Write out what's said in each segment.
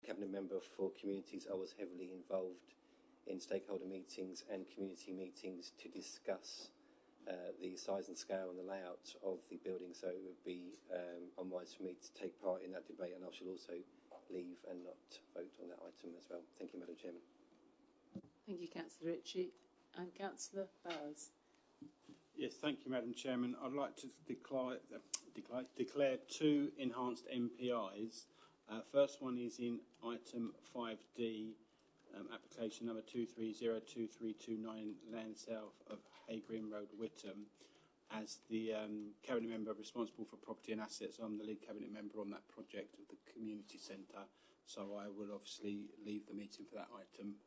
Cabinet Member for Communities, I was heavily involved in stakeholder meetings and community meetings to discuss the size and scale and the layout of the building, so it would be unwise for me to take part in that debate, and I shall also leave and not vote on that item as well. Thank you, Madam Chairman. Thank you, Councillor Ritchie. And Councillor Bowers. Yes, thank you, Madam Chairman. I'd like to declare two enhanced MPIs. First one is in item 5D, application number 230239, land south of Haygreen Road, Witham. As the Cabinet Member responsible for property and assets, I'm the lead Cabinet Member on that project of the community centre, so I will obviously leave the meeting for that item.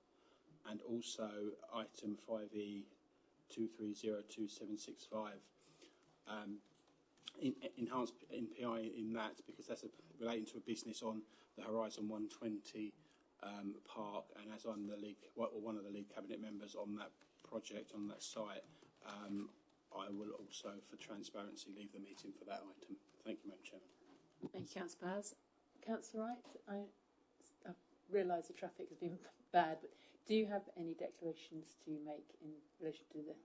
And also item 5E 230275, enhanced NPI in that, because that's relating to a business on the Horizon 120 park, and as I'm the lead, one of the lead Cabinet Members on that project, on that site, I will also, for transparency, leave the meeting for that item. Thank you, Madam Chairman. Thank you, Councillor Bowers. Councillor Wright, I realise the traffic has been bad, but do you have any declarations to make in relation to the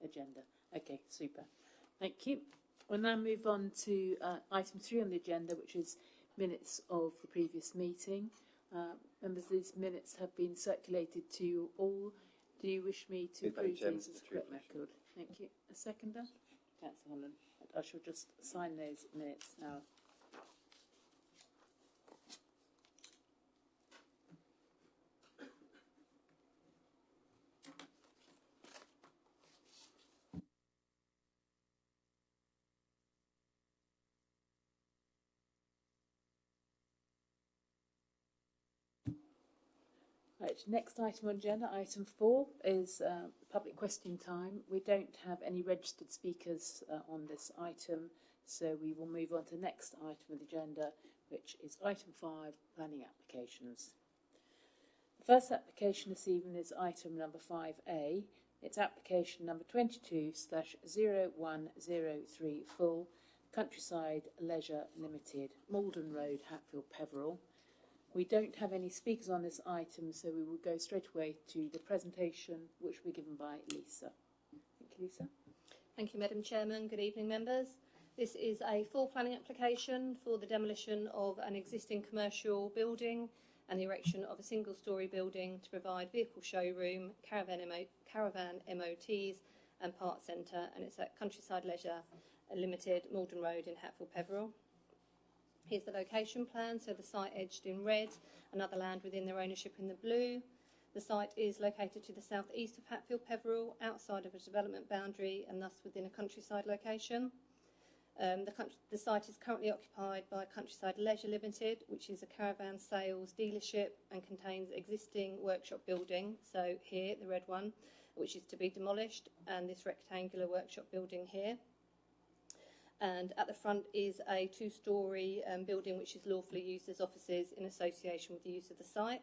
agenda? Okay, super. Thank you. We'll now move on to item 3 on the agenda, which is minutes of the previous meeting. Members, these minutes have been circulated to you all. Do you wish me to approve these as a correct record? Thank you. A seconder? Councillor Holland. I shall just sign those minutes now. Right, next item on agenda, item 4, is public question time. We don't have any registered speakers on this item, so we will move on to the next item of the agenda, which is item 5, planning applications. The first application this evening is item number 5A. It's application number 22/0103 full, Countryside Leisure Limited, Malden Road, Hatfield, Peveril. We don't have any speakers on this item, so we will go straight away to the presentation, which will be given by Lisa. Thank you, Lisa. Thank you, Madam Chairman. Good evening, members. This is a full planning application for the demolition of an existing commercial building and the erection of a single-storey building to provide vehicle showroom, caravan MOTs and parts centre, and it's at Countryside Leisure Limited, Malden Road in Hatfield, Peveril. Here's the location plan, so the site edged in red, and other land within their ownership in the blue. The site is located to the south-east of Hatfield, Peveril, outside of a development boundary and thus within a countryside location. The site is currently occupied by Countryside Leisure Limited, which is a caravan sales dealership and contains existing workshop building, so here, the red one, which is to be demolished, and this rectangular workshop building here. And at the front is a 2-storey building which is lawfully used as offices in association with the use of the site.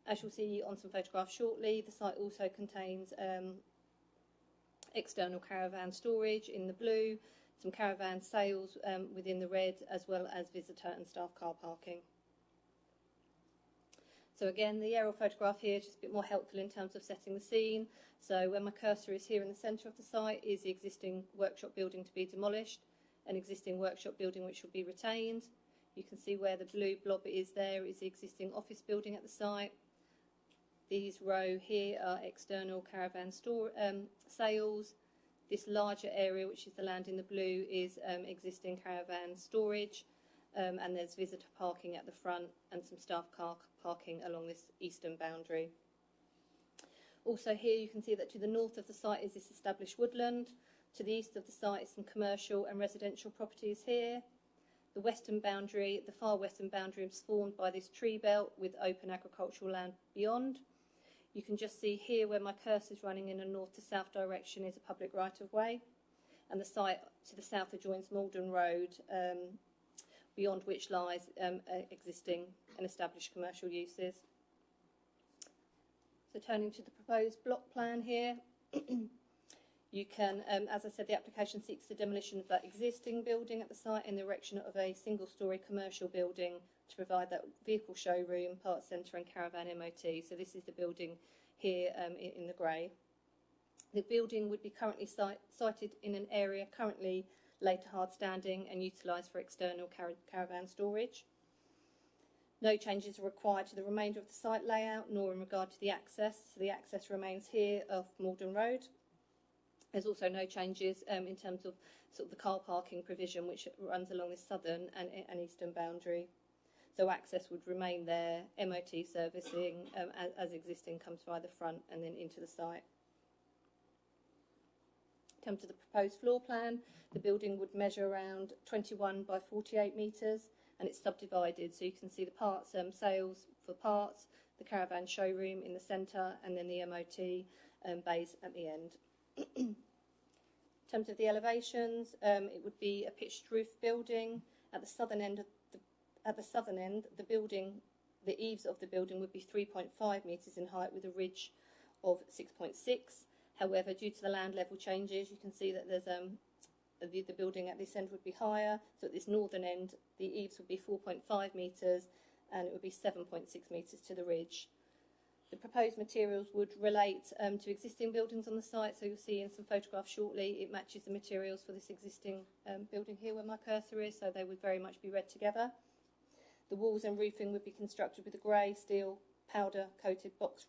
As you'll see on some photographs shortly, the site also contains external caravan storage in the blue, some caravan sales within the red, as well as visitor and staff car parking. So again, the aerial photograph here is just a bit more helpful in terms of setting the scene. So when my cursor is here in the centre of the site is the existing workshop building to be demolished, an existing workshop building which will be retained. You can see where the blue blob is there is the existing office building at the site. These row here are external caravan store sales. This larger area, which is the land in the blue, is existing caravan storage, and there's visitor parking at the front and some staff car parking along this eastern boundary. Also here you can see that to the north of the site is this established woodland. To the east of the site is some commercial and residential properties here. The western boundary, the far western boundary, is formed by this tree belt with open agricultural land beyond. You can just see here where my cursor is running in a north to south direction is a public right of way, and the site to the south adjoins Malden Road, beyond which lies existing and established commercial uses. So turning to the proposed block plan here, You can, as I said, the application seeks the demolition of that existing building at the site and the erection of a single-storey commercial building to provide that vehicle showroom, parts centre and caravan MOT. So this is the building here in the grey. The building would be currently sited in an area currently laid to hard standing and utilised for external caravan storage. No changes are required to the remainder of the site layout, nor in regard to the access. So the access remains here off Malden Road. There's also no changes in terms of sort of the car parking provision, which runs along the southern and eastern boundary. So access would remain there. MOT servicing as existing comes via the front and then into the site. In terms of the proposed floor plan, the building would measure around 21 by 48 metres and it's subdivided. So you can see the parts sales for parts, the caravan showroom in the centre and then the MOT bays at the end. In terms of the elevations, it would be a pitched roof building. At the southern end, the building, the eaves of the building would be 3.5 metres in height with a ridge of 6.6. However, due to the land level changes, you can see that there's the building at this end would be higher. So at this northern end, the eaves would be 4.5 metres and it would be 7.6 metres to the ridge. The proposed materials would relate to existing buildings on the site, so you'll see in some photographs shortly it matches the materials for this existing building here where my cursor is, so they would very much be read together. The walls and roofing would be constructed with a grey steel powder coated box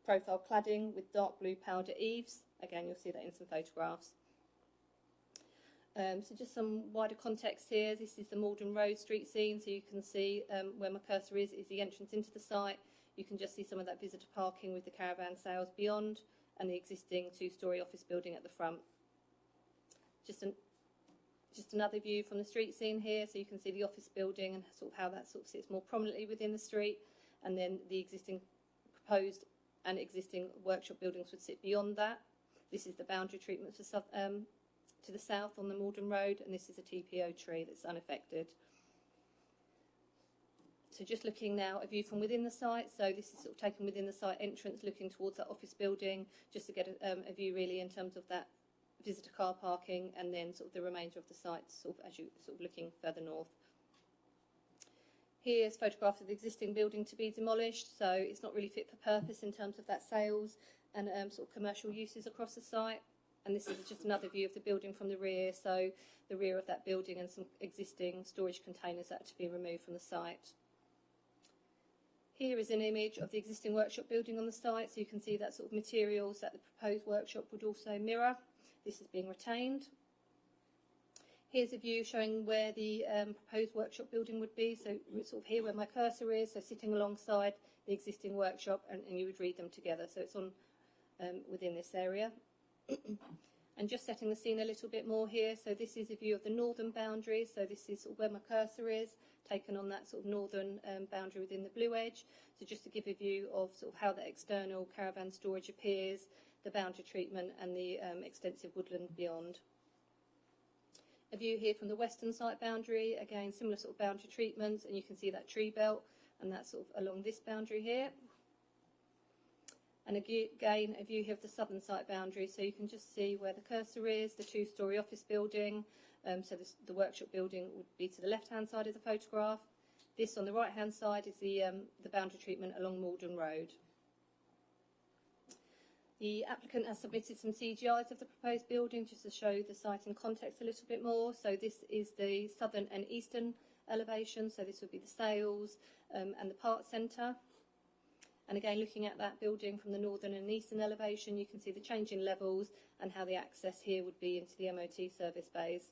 profile cladding with dark blue powder eaves. Again, you'll see that in some photographs. So just some wider context here. This is the Malden Road street scene, so you can see where my cursor is the entrance into the site. You can just see some of that visitor parking with the caravan sales beyond and the existing two-storey office building at the front. Just another view from the street scene here, so you can see the office building and sort of how that sort of sits more prominently within the street, and then the existing proposed and existing workshop buildings would sit beyond that. This is the boundary treatment for to the south on the Malden Road, and this is a TPO tree that's unaffected. So just looking now, a view from within the site. So this is sort of taken within the site entrance, looking towards that office building, just to get a view really in terms of that visitor car parking, and then sort of the remainder of the site, sort of as you sort of looking further north. Here's photographs of the existing building to be demolished. So it's not really fit for purpose in terms of that sales and sort of commercial uses across the site. And this is just another view of the building from the rear. So the rear of that building and some existing storage containers that are to be removed from the site. Here is an image of the existing workshop building on the site, so you can see that sort of materials that the proposed workshop would also mirror. This is being retained. Here's a view showing where the proposed workshop building would be, so it's sort of here where my cursor is, so sitting alongside the existing workshop, and you would read them together, so it's on within this area. And just setting the scene a little bit more here, so this is a view of the northern boundary, so this is sort of where my cursor is, taken on that sort of northern boundary within the blue edge. So just to give a view of sort of how the external caravan storage appears, the boundary treatment and the extensive woodland beyond. A view here from the western site boundary, again similar sort of boundary treatments, and you can see that tree belt and that's sort of along this boundary here. And again a view here of the southern site boundary, so you can just see where the cursor is, the two-storey office building. So the workshop building would be to the left-hand side of the photograph. This on the right-hand side is the boundary treatment along Malden Road. The applicant has submitted some CGIs of the proposed building just to show the site in context a little bit more. So this is the southern and eastern elevation, so this would be the sales and the parts centre. And again, looking at that building from the northern and eastern elevation, you can see the change in levels and how the access here would be into the MOT service bays.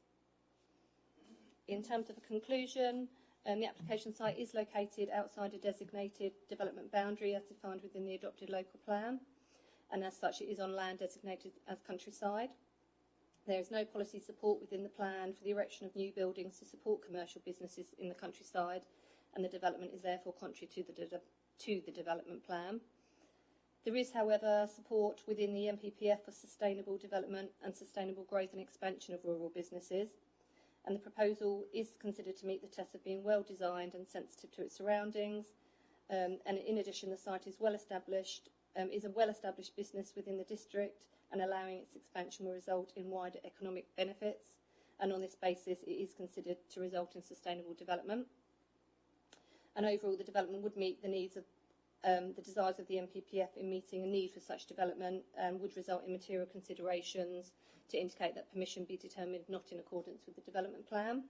In terms of a conclusion, the application site is located outside a designated development boundary as defined within the adopted local plan, and as such it is on land designated as countryside. There is no policy support within the plan for the erection of new buildings to support commercial businesses in the countryside, and the development is therefore contrary to the development plan. There is, however, support within the NPPF for sustainable development and sustainable growth and expansion of rural businesses, and the proposal is considered to meet the test of being well designed and sensitive to its surroundings. And in addition, the site is well established, is a well-established business within the district and allowing its expansion will result in wider economic benefits, and on this basis it is considered to result in sustainable development. And overall, the development would meet the needs of the desires of the NPPF in meeting a need for such development, and would result in material considerations to indicate that permission be determined not in accordance with the development plan.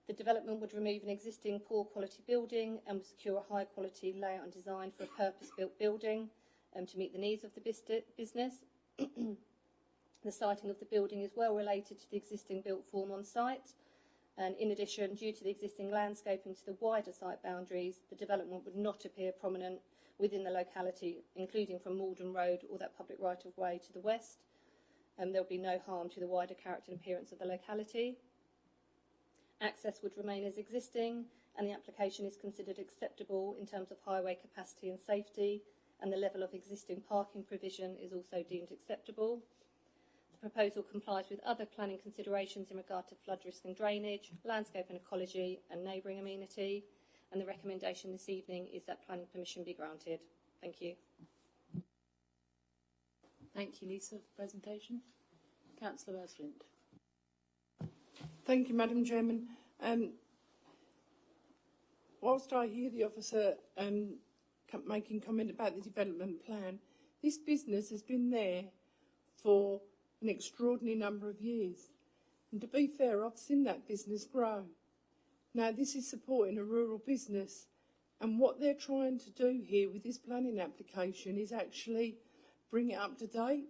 The development would remove an existing poor quality building and would secure a high quality layout and design for a purpose-built building to meet the needs of the business. The siting of the building is well related to the existing built form on site, and in addition, due to the existing landscaping to the wider site boundaries, the development would not appear prominent within the locality, including from Malden Road or that public right-of-way to the west. There would be no harm to the wider character and appearance of the locality. Access would remain as existing, and the application is considered acceptable in terms of highway capacity and safety, and the level of existing parking provision is also deemed acceptable. The proposal complies with other planning considerations in regard to flood risk and drainage, landscape and ecology, and neighbouring amenity, and the recommendation this evening is that planning permission be granted. Thank you. Thank you, Lisa, for the presentation. Councillor Ersflint. Thank you, Madam Chairman. Whilst I hear the officer making comment about the development plan, this business has been there for an extraordinary number of years. And to be fair, I've seen that business grow. Now, this is supporting a rural business, and what they're trying to do here with this planning application is actually bring it up to date,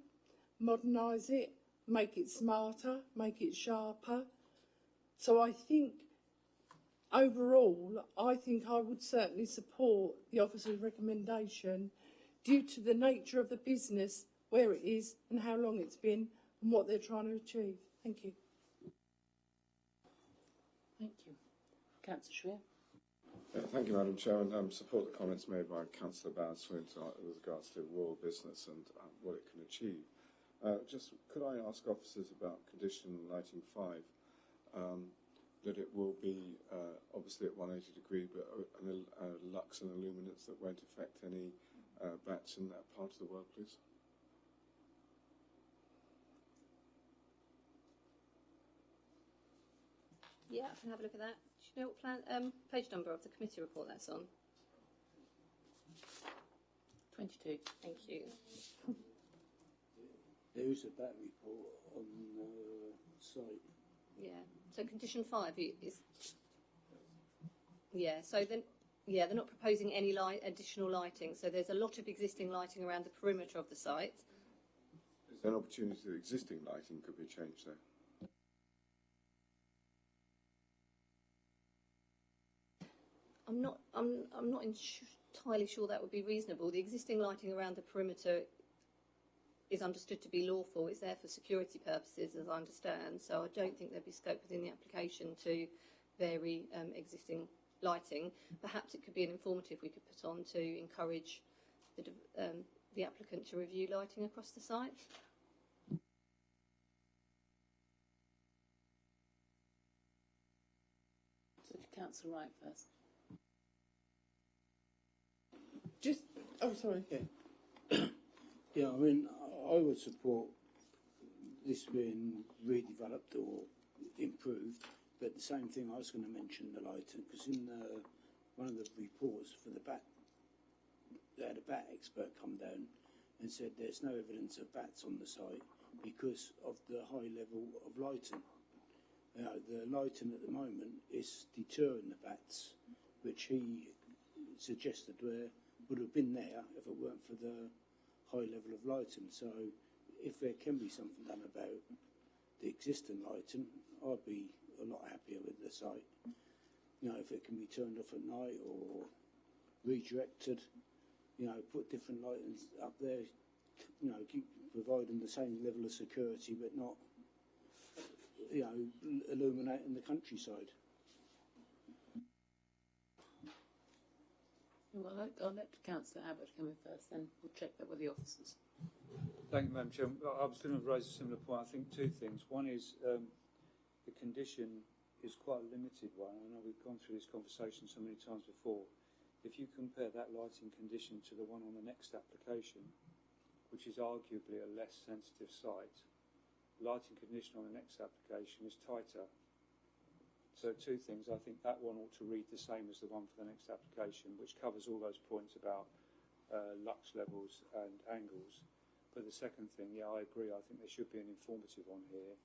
modernise it, make it smarter, make it sharper. So I think, overall, I would certainly support the officer's recommendation due to the nature of the business, where it is and how long it's been and what they're trying to achieve. Thank you. Thank you. Councillor Schwer. Thank you, Madam Chairman. Support the comments made by Councillor Bowers-Flint with regards to rural business and what it can achieve. Just could I ask officers about condition lighting 5, that it will be obviously at 180 degree, but lux and illuminance that won't affect any bats in that part of the world, please? Yeah, I can have a look at that. Do you know what page number of the committee report that's on? 22. Thank you. There is a bat report on the site. Yeah. So condition 5 is. Yeah. So then, yeah, they're not proposing any additional lighting. So there's a lot of existing lighting around the perimeter of the site. Is there an opportunity that existing lighting could be changed there? I'm not entirely sure that would be reasonable. The existing lighting around the perimeter is understood to be lawful. It's there for security purposes, as I understand. So I don't think there'd be scope within the application to vary existing lighting. Perhaps it could be an informative we could put on to encourage the applicant to review lighting across the site. So to Councillor Wright first. Sorry. Yeah. Yeah, I mean, I would support this being redeveloped or improved, but the same thing I was going to mention, the lighting, because in one of the reports for the bat, they had a bat expert come down and said there's no evidence of bats on the site because of the high level of lighting. The lighting at the moment is deterring the bats, which he suggested would have been there if it weren't for the high level of lighting. So if there can be something done about the existing lighting, I'd be a lot happier with the site. You know, if it can be turned off at night or redirected, you know, put different lightings up there, you know, keep providing the same level of security but not, you know, illuminating the countryside. Well, I'll let Councillor Abbott come in first, then we'll check that with the officers. Thank you, Madam Chair. I was going to raise a similar point. I think two things. One is the condition is quite a limited one. I know we've gone through this conversation so many times before. If you compare that lighting condition to the one on the next application, which is arguably a less sensitive site. Lighting condition on the next application is tighter. So two things. I think that one ought to read the same as the one for the next application, which covers all those points about lux levels and angles. But the second thing, yeah, I agree. I think there should be an informative on here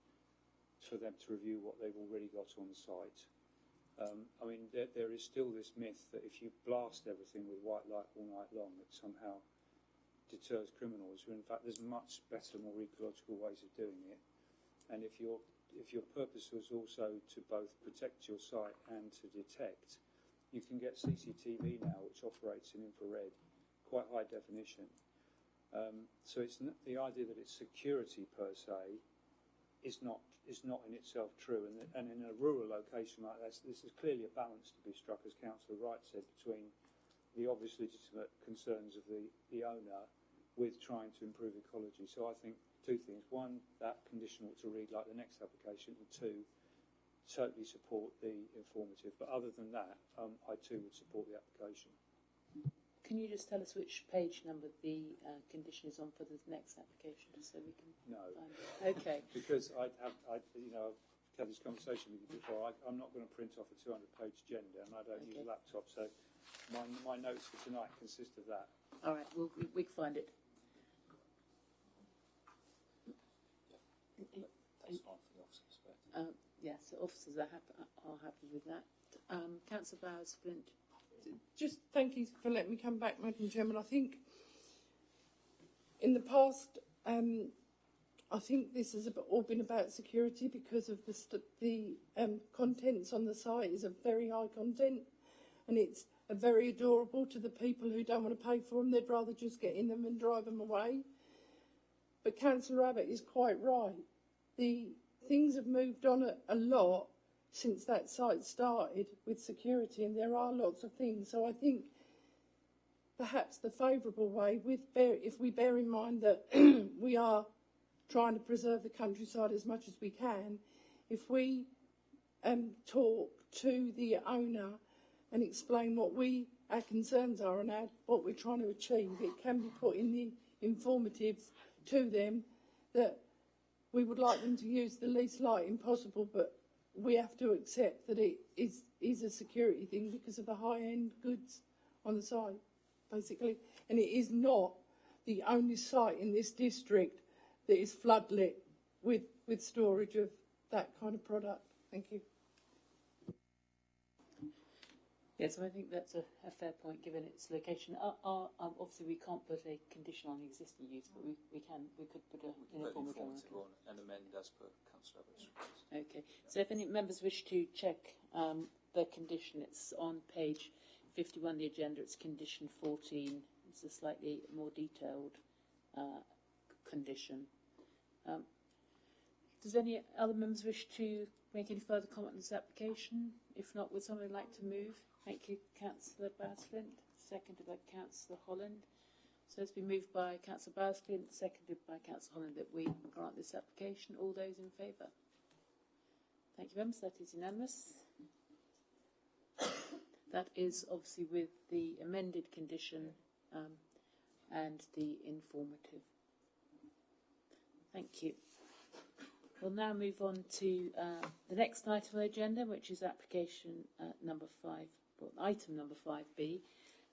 for them to review what they've already got on the site. I mean, there is still this myth that if you blast everything with white light all night long, it somehow deters criminals. When in fact, there's much better, more ecological ways of doing it. And if your purpose was also to both protect your site and to detect, you can get CCTV now, which operates in infrared, quite high definition. So it's the idea that it's security per se is not in itself true. And in a rural location like this is clearly a balance to be struck, as Councillor Wright said, between the obvious legitimate concerns of the owner with trying to improve ecology. So I think two things. One, that condition ought to read like the next application, and two, totally support the informative. But other than that, I too would support the application. Can you just tell us which page number the condition is on for the next application, just so we can No. find it? Okay. Because I've had this conversation with you before. I'm not going to print off a 200-page agenda, and I don't use a laptop, so my notes for tonight consist of that. All right, we can find it. That's fine for the officers. But Yes, the officers are happy with that. Councillor Bowers-Flint. Just thank you for letting me come back, Madam Chairman. I think in the past, I think this has all been about security because of the contents on the site is a very high content, and it's very adorable to the people who don't want to pay for them. They'd rather just get in them and drive them away. But Councillor Abbott is quite right. The things have moved on a lot since that site started with security, and there are lots of things. So I think perhaps the favourable way, if we bear in mind that we are trying to preserve the countryside as much as we can, if we talk to the owner and explain what our concerns are and what we're trying to achieve, it can be put in the informatives to them that we would like them to use the least lighting possible, but we have to accept that it is a security thing because of the high-end goods on the site, basically. And it is not the only site in this district that is floodlit with storage of that kind of product. Thank you. Yes, I think that's a fair point given its location. Obviously, we can't put a condition on the existing use, but we could put an informative on and amend as per Councillor Abbott's request. Okay. So if any members wish to check the condition, it's on page 51 of the agenda. It's condition 14. It's a slightly more detailed condition. Does any other members wish to make any further comment on this application? If not, would somebody like to move? Thank you, Councillor Bowers-Flint. Seconded by Councillor Holland. So it's been moved by Councillor Bowers-Flint, seconded by Councillor Holland, that we grant this application. All those in favour? Thank you, members. That is unanimous. That is obviously with the amended condition and the informative. Thank you. We'll now move on to the next item on the agenda, which is application number 5, well, item number 5B,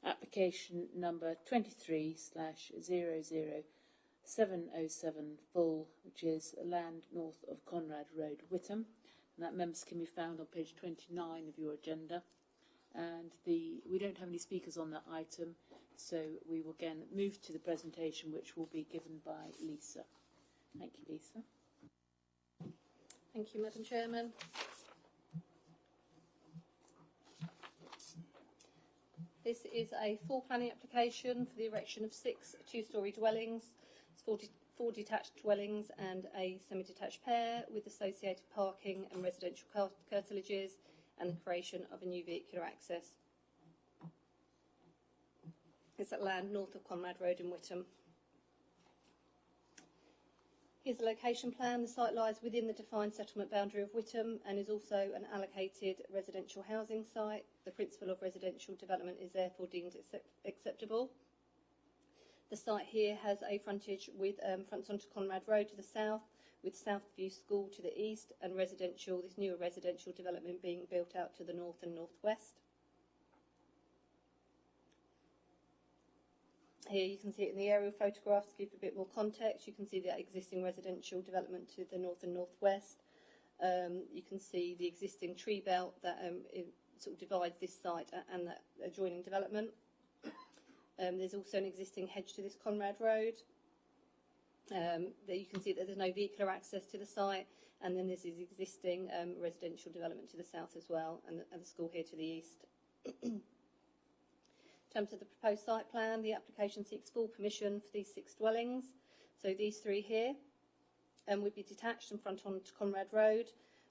application number 23/00707 full, which is land north of Conrad Road, Witham. And that, members, can be found on page 29 of your agenda. And we don't have any speakers on that item, so we will again move to the presentation, which will be given by Lisa. Thank you, Lisa. Thank you, Madam Chairman. This is a full planning application for the erection of 6 two-storey dwellings. It's 4 detached dwellings and a semi-detached pair with associated parking and residential curtilages and the creation of a new vehicular access. It's at land north of Conrad Road in Witham. Here's the location plan. The site lies within the defined settlement boundary of Witham and is also an allocated residential housing site. The principle of residential development is therefore deemed acceptable. The site here has a frontage with fronts onto Conrad Road to the south, with Southview School to the east, and residential, this newer residential development being built out to the north and northwest. Here you can see it in the aerial photographs to give a bit more context. You can see the existing residential development to the north and northwest. You can see the existing tree belt that sort of divides this site and that adjoining development. There's also an existing hedge to this Conrad Road. There you can see that there's no vehicular access to the site, and then there's this existing residential development to the south as well, and the school here to the east. In terms of the proposed site plan, the application seeks full permission for these 6 dwellings. So these 3 here would be detached and front onto Conrad Road,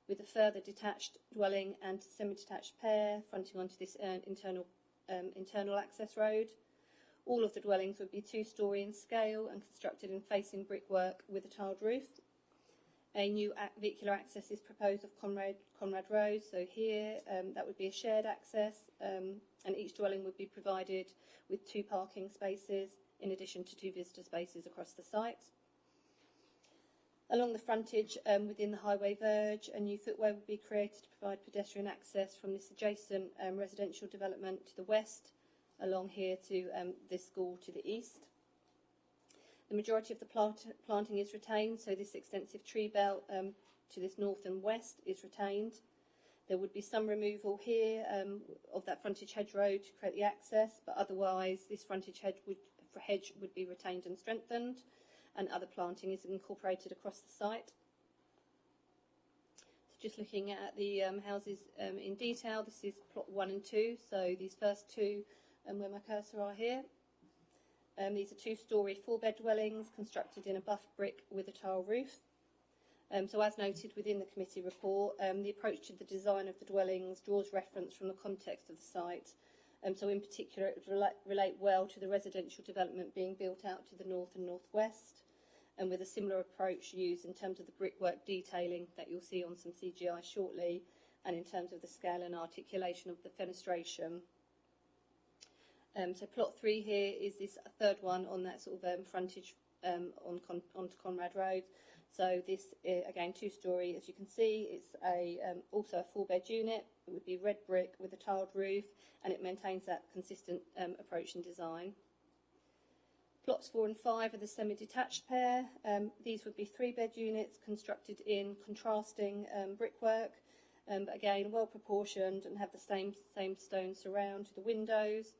with a further detached dwelling and semi-detached pair fronting onto this internal access road. All of the dwellings would be 2-storey in scale and constructed in facing brickwork with a tiled roof. A new vehicular access is proposed of Conrad Road, so here that would be a shared access, and each dwelling would be provided with 2 parking spaces in addition to 2 visitor spaces across the site. Along the frontage within the highway verge, a new footway would be created to provide pedestrian access from this adjacent residential development to the west, along here to this school to the east. The majority of the planting is retained, so this extensive tree belt to this north and west is retained. There would be some removal here of that frontage hedge road to create the access, but otherwise this frontage hedge would be retained and strengthened, and other planting is incorporated across the site. So just looking at the houses in detail, this is plot 1 and 2, so these first 2 where my cursor are here. These are 2-storey 4-bed dwellings constructed in a buff brick with a tile roof. So as noted within the committee report, the approach to the design of the dwellings draws reference from the context of the site. So in particular it would relate well to the residential development being built out to the north and northwest, and with a similar approach used in terms of the brickwork detailing that you'll see on some CGI shortly, and in terms of the scale and articulation of the fenestration. So plot 3 here is this 3rd one on that sort of frontage onto Conrad Road. So this, again, 2-storey, as you can see. It's also a 4-bed unit. It would be red brick with a tiled roof, and it maintains that consistent approach and design. Plots 4 and 5 are the semi-detached pair. These would be 3-bed units constructed in contrasting brickwork, but again, well proportioned and have the same stone surround to the windows.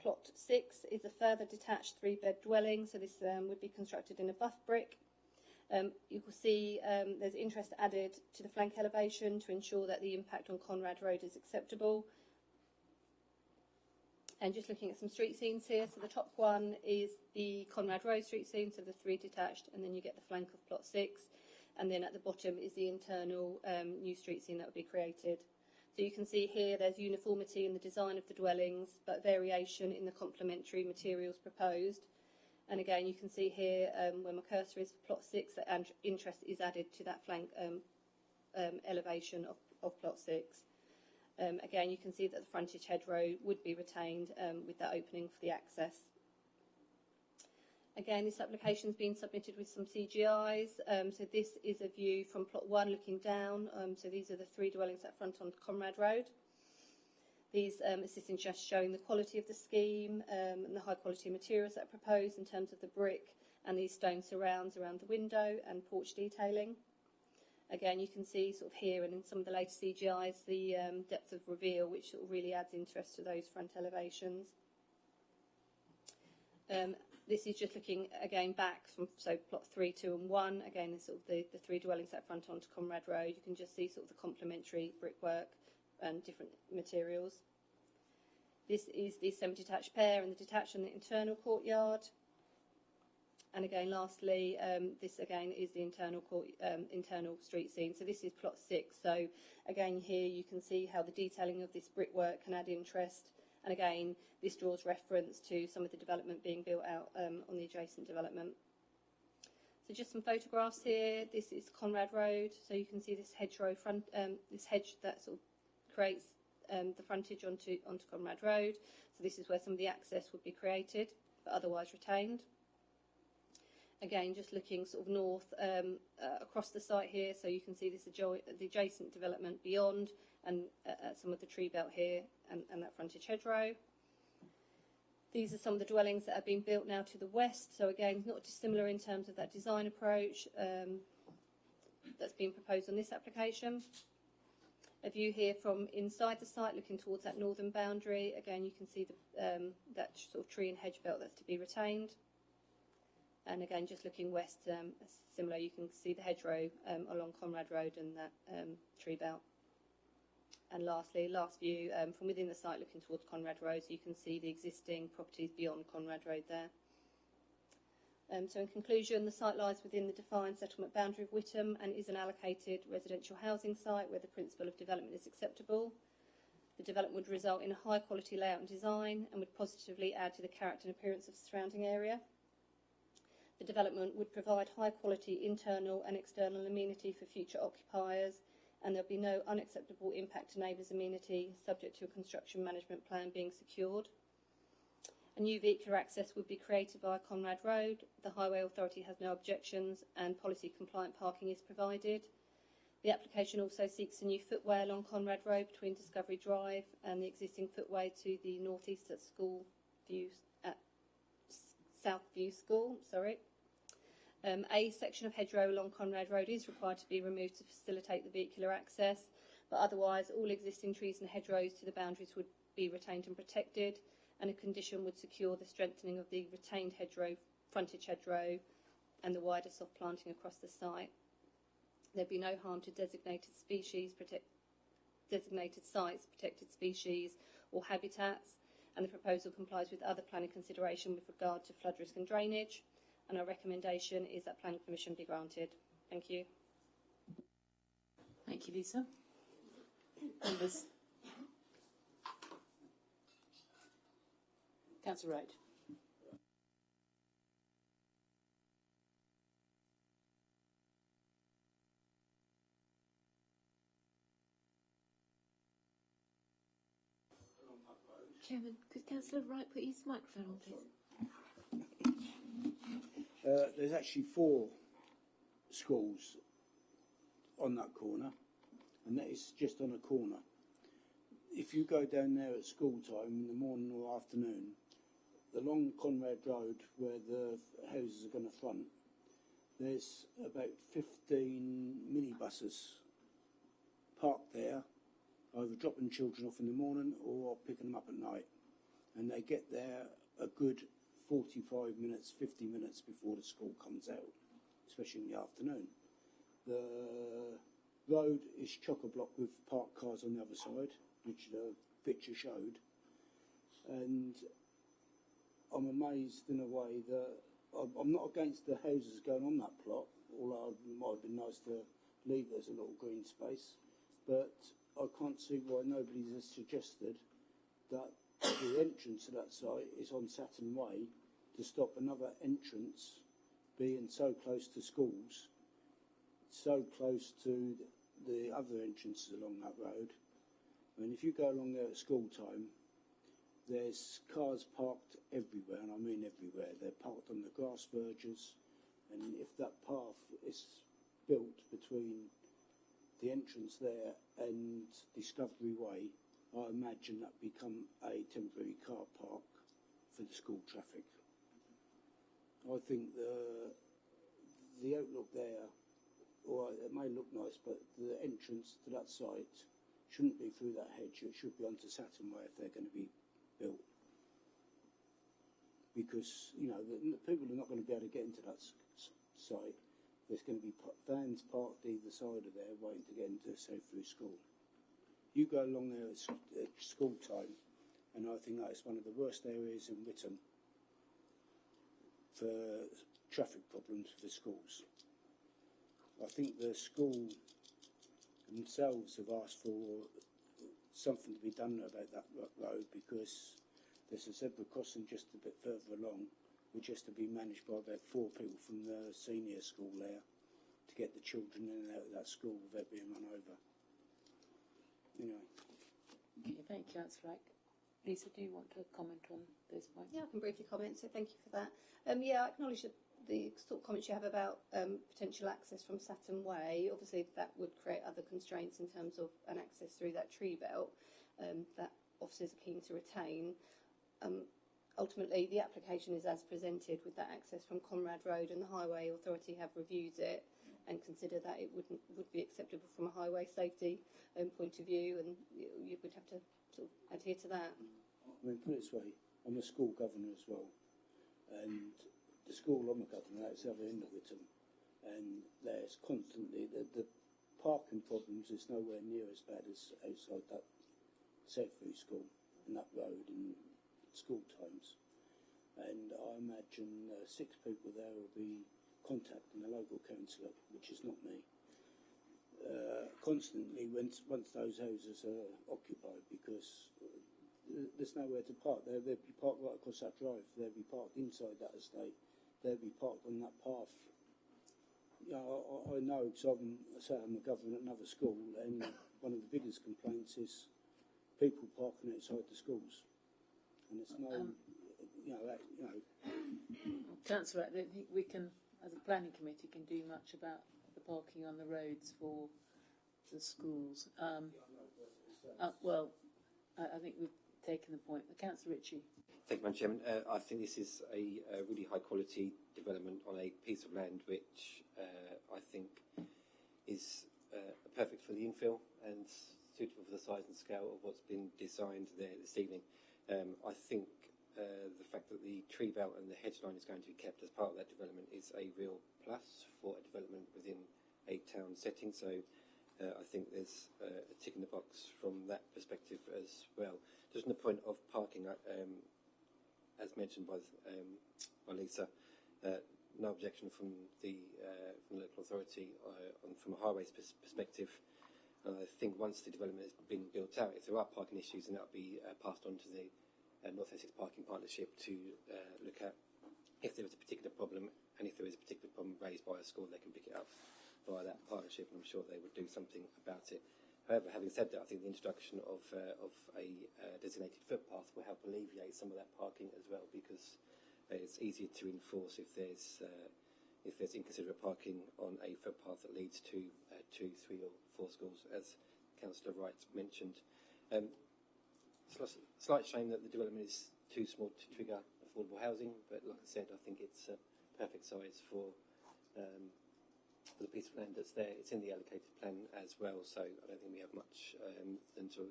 Plot 6 is a further detached 3-bed dwelling, so this would be constructed in a buff brick. You will see there's interest added to the flank elevation to ensure that the impact on Conrad Road is acceptable. And just looking at some street scenes here, so the top one is the Conrad Road street scene, so the 3 detached, and then you get the flank of plot 6, and then at the bottom is the internal new street scene that would be created. So you can see here there's uniformity in the design of the dwellings, but variation in the complementary materials proposed. And again, you can see here where my cursor is for plot 6, that interest is added to that flank elevation of plot 6. Again, you can see that the frontage hedgerow would be retained with that opening for the access. Again, this application has been submitted with some CGIs. So this is a view from plot 1 looking down. So these are the 3 dwellings that front on Conrad Road. These assist in just showing the quality of the scheme and the high quality materials that are proposed in terms of the brick and these stone surrounds around the window and porch detailing. Again, you can see sort of here and in some of the later CGIs the depth of reveal, which sort of really adds interest to those front elevations. This is just looking again back from plot 3, 2 and 1. Again, sort of the 3 dwellings that front onto Conrad Road. You can just see sort of the complementary brickwork and different materials. This is the semi-detached pair and the detached and the internal courtyard. And again, lastly, this again is the internal street scene. So this is plot 6. So again, here you can see how the detailing of this brickwork can add interest. And again, this draws reference to some of the development being built out on the adjacent development. So just some photographs here. This is Conrad Road. So you can see this hedgerow front, this hedge that sort of creates the frontage onto Conrad Road. So this is where some of the access would be created, but otherwise retained. Again, just looking sort of north across the site here, so you can see this the adjacent development beyond, and some of the tree belt here, and that frontage hedgerow. These are some of the dwellings that have been built now to the west. So again, not dissimilar in terms of that design approach that's been proposed on this application. A view here from inside the site, looking towards that northern boundary. Again, you can see that sort of tree and hedge belt that's to be retained. And again, just looking west, similar, you can see the hedgerow along Conrad Road and that tree belt. And lastly, last view from within the site, looking towards Conrad Road, so you can see the existing properties beyond Conrad Road there. So in conclusion, the site lies within the defined settlement boundary of Witham and is an allocated residential housing site where the principle of development is acceptable. The development would result in a high quality layout and design and would positively add to the character and appearance of the surrounding area. The development would provide high quality internal and external amenity for future occupiers, and there will be no unacceptable impact to neighbours' amenity subject to a construction management plan being secured. A new vehicular access would be created via Conrad Road. The Highway Authority has no objections and policy compliant parking is provided. The application also seeks a new footway along Conrad Road between Discovery Drive and the existing footway to the north east at South View School. A section of hedgerow along Conrad Road is required to be removed to facilitate the vehicular access, but otherwise all existing trees and hedgerows to the boundaries would be retained and protected, and a condition would secure the strengthening of the retained hedgerow, frontage hedgerow, and the wider soft planting across the site. There'd be no harm to designated species, designated sites, protected species or habitats, and the proposal complies with other planning consideration with regard to flood risk and drainage. And our recommendation is that planning permission be granted. Thank you. Thank you, Lisa. Members. Councillor Wright. Chairman, could Councillor Wright put his microphone on, please? There's actually 4 schools on that corner, and that is just on a corner. If you go down there at school time in the morning or afternoon, along Conrad Road where the houses are going to front, there's about 15 minibuses parked there, either dropping children off in the morning or picking them up at night, and they get there a good 45 minutes, 50 minutes before the school comes out, especially in the afternoon. The road is chock-a-block with parked cars on the other side, which the picture showed, and I'm amazed in a way that I'm not against the houses going on that plot, although it might have been nice to leave it as a little green space, but I can't see why nobody has suggested that the entrance to that site is on Saturn Way to stop another entrance being so close to schools, so close to the other entrances along that road. I mean, if you go along there at school time, there's cars parked everywhere, and I mean everywhere. They're parked on the grass verges, and if that path is built between the entrance there and Discovery Way, I imagine that become a temporary car park for the school traffic. I think the outlook there, or it may look nice, but the entrance to that site shouldn't be through that hedge. It should be onto Saturn Way if they're going to be built. Because, you know, the people are not going to be able to get into that site. There's going to be vans parked either side of there waiting to get into Southview School. You go along there at school time, and I think that is one of the worst areas in Witham for traffic problems for schools. I think the school themselves have asked for something to be done about that road, because there's a zebra crossing just a bit further along, which has to be managed by about 4 people from the senior school there to get the children in and out of that school without being run over. Anyway. Okay, Thank you, Councillor Wright. Lisa, do you want to comment on those points? Yeah, I can briefly comment, so thank you for that. Yeah, I acknowledge the sort of comments you have about potential access from Saturn Way. Obviously, that would create other constraints in terms of an access through that tree belt that officers are keen to retain. Ultimately, the application is as presented with that access from Conrad Road, and the Highway Authority have reviewed it and consider that it would be acceptable from a highway safety point of view, and you would have to sort of adhere to that. I mean, put it this way, I'm a school governor as well, and the school I'm a governor at is the other end of Witham, and there's constantly the parking problems is nowhere near as bad as outside that Sedbury school and that road in school times. And I imagine 6 people there will be contacting the local councillor, which is not me, constantly once those houses are occupied, because there's nowhere to park. They'll be parked right across that drive. They'll be parked inside that estate. They'll be parked on that path. You know, I know, because I'm a governor at another school, and one of the biggest complaints is people parking outside the schools. And it's Councillor, I don't think we can, as a planning committee, can do much about the parking on the roads for the schools. I think we've taken the point. Councillor Ritchie. Thank you, Madam Chairman. I think this is a really high quality development on a piece of land which I think is perfect for the infill and suitable for the size and scale of what's been designed there this evening. I think the fact that the tree belt and the hedge line is going to be kept as part of that development is a real plus for a development within a town setting. So I think there's a tick in the box from that perspective as well. Just on the point of parking, as mentioned by Lisa, no objection from the local authority from a highways perspective. I think once the development has been built out, if there are parking issues, then that will be passed on to the North Essex Parking Partnership to look at if there is a particular problem, and if there is a particular problem raised by a school, they can pick it up via that partnership, and I'm sure they would do something about it. However, having said that, I think the introduction of a designated footpath will help alleviate some of that parking as well, because it's easier to enforce if there's inconsiderate parking on a footpath that leads to 2, 3 or 4 schools, as Councillor Wright mentioned. Slight shame that the development is too small to trigger affordable housing, but like I said, I think it's perfect size for the piece of land that's there. It's in the allocated plan as well, so I don't think we have much than to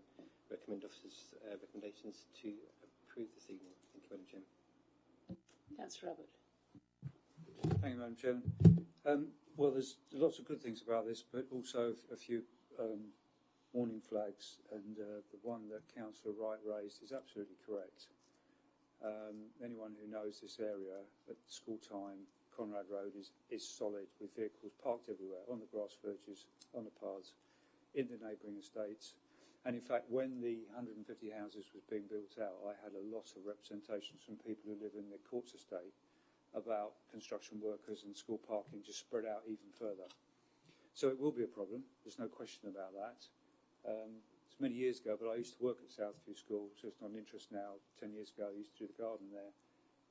recommend officers' recommendations to approve this evening. Thank you, Madam Chairman. Councillor Abbott. Thank you, Madam Chairman. Well, there's lots of good things about this, but also a few warning flags, and the one that Councillor Wright raised is absolutely correct. Anyone who knows this area at school time, Conrad Road is solid with vehicles parked everywhere, on the grass verges, on the paths, in the neighbouring estates. And in fact, when the 150 houses was being built out, I had a lot of representations from people who live in the Courts estate about construction workers and school parking just spread out even further. So it will be a problem, there's no question about that. It's many years ago, but I used to work at Southview School, so it's not an interest now. 10 years ago, I used to do the garden there.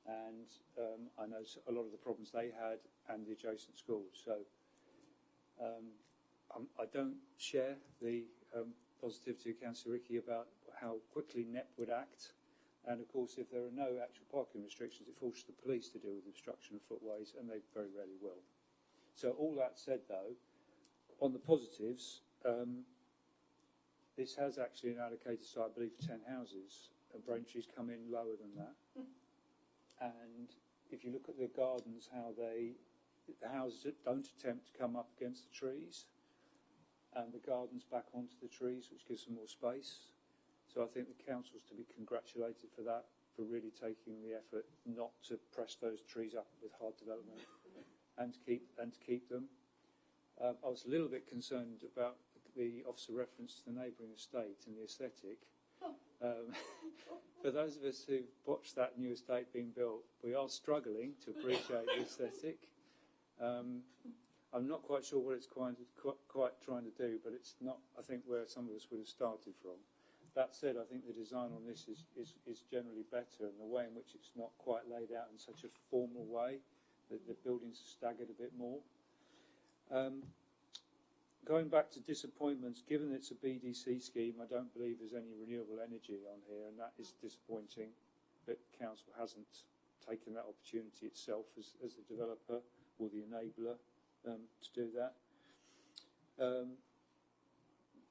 And I know a lot of the problems they had and the adjacent schools. So I don't share the positivity of Councillor Ricky about how quickly NEP would act. And of course, if there are no actual parking restrictions, it forces the police to deal with obstruction of footways, and they very rarely will. So all that said, though, on the positives, this has actually an allocated site, I believe, for 10 houses. And Braintree's come in lower than that. And if you look at the gardens, how the houses don't attempt to come up against the trees, and the gardens back onto the trees, which gives them more space. So I think the council's to be congratulated for that, for really taking the effort not to press those trees up with hard development, and to keep them. I was a little bit concerned about the officer reference to the neighbouring estate and the aesthetic. For those of us who watched that new estate being built, we are struggling to appreciate the aesthetic. I'm not quite sure what it's quite trying to do, but it's not, I think, where some of us would have started from. That said, I think the design on this is generally better, and the way in which it's not quite laid out in such a formal way, that the buildings are staggered a bit more. Going back to disappointments, given it's a BDC scheme, I don't believe there's any renewable energy on here, and that is disappointing that council hasn't taken that opportunity itself as the developer or the enabler to do that.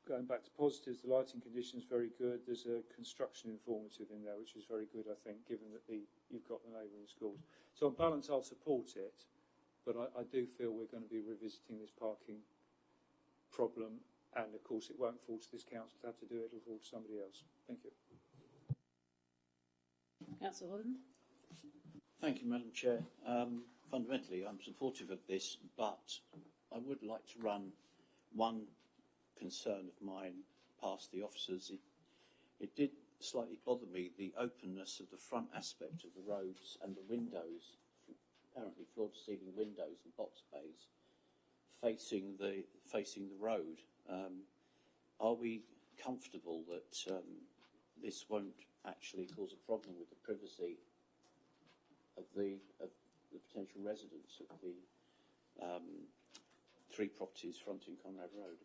Going back to positives, the lighting condition is very good. There's a construction informative in there, which is very good, I think, given that you've got the neighbouring schools. So on balance, I'll support it, but I do feel we're going to be revisiting this parking problem, and of course it won't fall to this council to have to do it, it'll fall to somebody else. Thank you. Councillor Holland. Thank you, Madam Chair. Fundamentally, I'm supportive of this, but I would like to run one concern of mine past the officers. It did slightly bother me, the openness of the front aspect of the roads and the windows, apparently floor-to-ceiling windows and box bays, facing the road. Are we comfortable that this won't actually cause a problem with the privacy of the potential residents of the 3 properties fronting Conrad Road?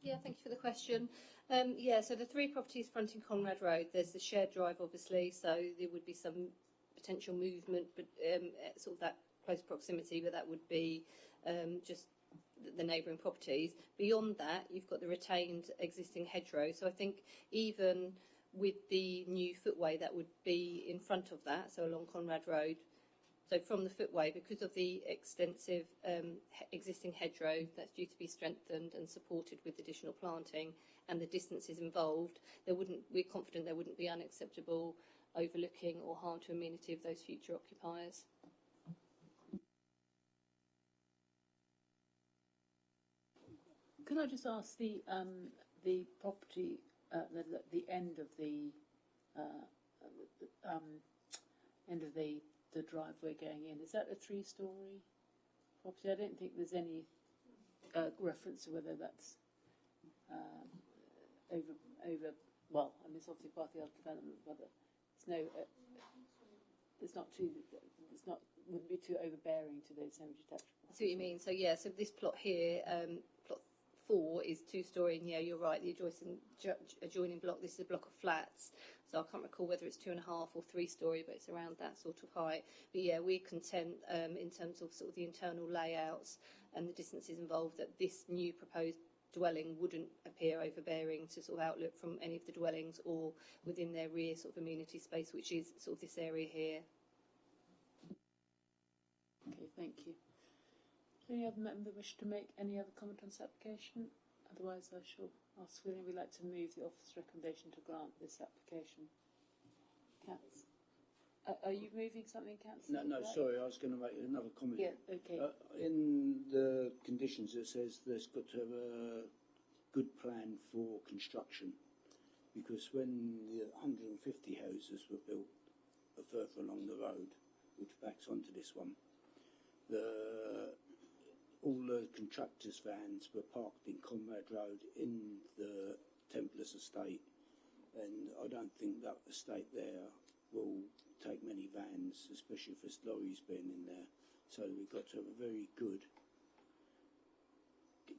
Yeah, thank you for the question. So the 3 properties fronting Conrad Road, there's the shared drive, obviously, so there would be some potential movement, but sort of that close proximity, but that would be just the neighbouring properties. Beyond that, you've got the retained existing hedgerow. So I think even with the new footway that would be in front of that, so along Conrad Road, so from the footway, because of the extensive existing hedgerow that's due to be strengthened and supported with additional planting and the distances involved, we're confident there wouldn't be unacceptable overlooking or harm to amenity of those future occupiers. Can I just ask the property, the end of the driveway going in, is that a 3-storey property? I don't think there's any reference to whether that's over. Well, I mean, it's obviously part of the other development, but wouldn't be too overbearing to those semi-detached. I see what you mean. So yeah, so this plot here, plot 4 is 2-storey, and yeah, you're right. The adjoining block. This is a block of flats. So I can't recall whether it's 2.5 or 3-storey, but it's around that sort of height. But yeah, we're content in terms of sort of the internal layouts and the distances involved that this new proposed dwelling wouldn't appear overbearing to sort of outlook from any of the dwellings or within their rear sort of amenity space, which is sort of this area here. Okay, thank you. Does any other member wish to make any other comment on this application? Otherwise, I shall ask William. We'd like to move the officer's recommendation to grant this application. Councillor, are you moving something, Councillor? No, sorry, I was going to make another comment. Yeah, okay. In the conditions, it says there's got to have a good plan for construction, because when the 150 houses were built further along the road, which backs onto this one, all the contractors' vans were parked in Conrad Road in the Templars estate, and I don't think that estate there will take many vans, especially if there's lorries being in there. So we've got to have a very good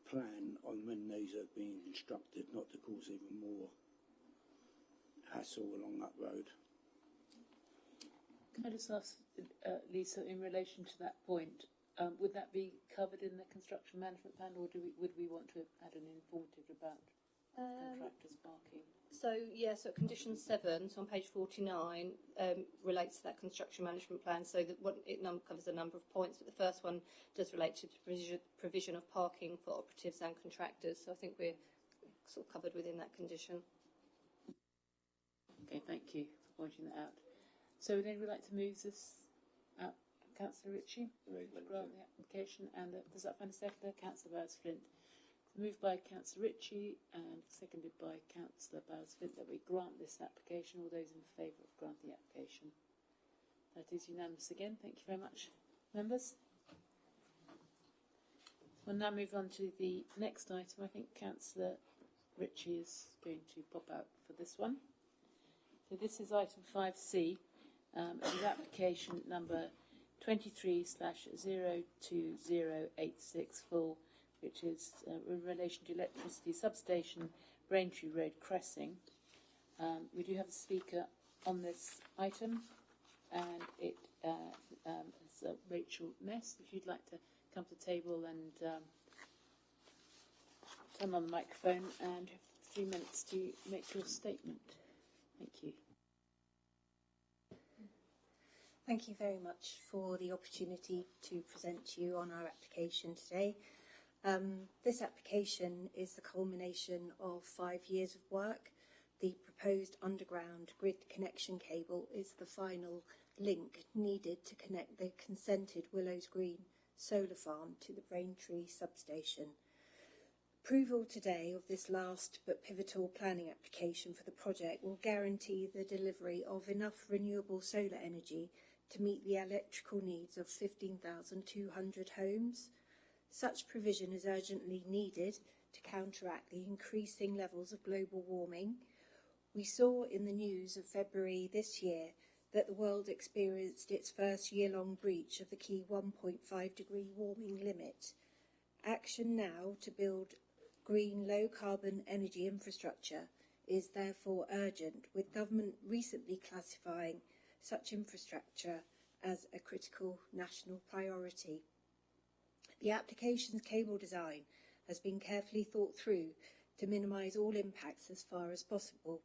plan on when these are being constructed, not to cause even more hassle along that road. Can I just ask, Lisa, in relation to that point, would that be covered in the construction management plan, or would we want to add an informative about contractors parking? So yes, at condition 7, so on page 49, relates to that construction management plan. So that it covers a number of points, but the first one does relate to the provision of parking for operatives and contractors. So I think we're sort of covered within that condition. Okay, thank you for pointing that out. So would anyone like to move this out? Councillor Ritchie, to grant the application, and does that find a seconder? Councillor Bowes-Flint. Moved by Councillor Ritchie and seconded by Councillor Bowes-Flint that we grant this application. All those in favour of granting the application? That is unanimous again. Thank you very much, members. We'll now move on to the next item. I think Councillor Richie is going to pop out for this one. So this is item 5C. It is application number 23/02086 full, which is in relation to electricity substation, Braintree Road, Cressing. We do have a speaker on this item, and it is Rachel Mess. If you'd like to come to the table and turn on the microphone and have 3 minutes to make your statement. Thank you. Thank you very much for the opportunity to present to you on our application today. This application is the culmination of 5 years of work. The proposed underground grid connection cable is the final link needed to connect the consented Willows Green solar farm to the Braintree substation. Approval today of this last but pivotal planning application for the project will guarantee the delivery of enough renewable solar energy to meet the electrical needs of 15,200 homes. Such provision is urgently needed to counteract the increasing levels of global warming. We saw in the news of February this year that the world experienced its first year-long breach of the key 1.5-degree warming limit. Action now to build green low-carbon energy infrastructure is therefore urgent, with government recently classifying such infrastructure as a critical national priority. The application's cable design has been carefully thought through to minimise all impacts as far as possible.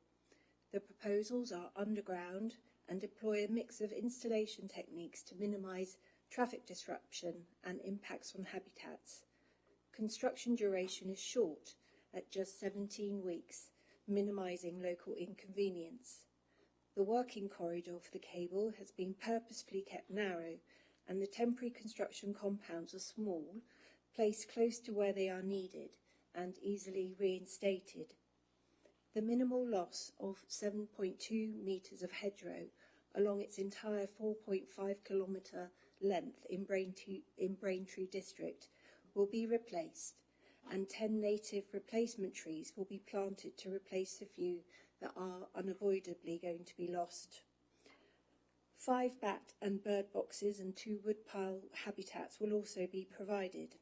The proposals are underground and deploy a mix of installation techniques to minimise traffic disruption and impacts on habitats. Construction duration is short, at just 17 weeks, minimising local inconvenience. The working corridor for the cable has been purposefully kept narrow, and the temporary construction compounds are small, placed close to where they are needed and easily reinstated. The minimal loss of 7.2 metres of hedgerow along its entire 4.5 kilometre length in Braintree district will be replaced, and 10 native replacement trees will be planted to replace the few that are unavoidably going to be lost. 5 bat and bird boxes and 2 woodpile habitats will also be provided.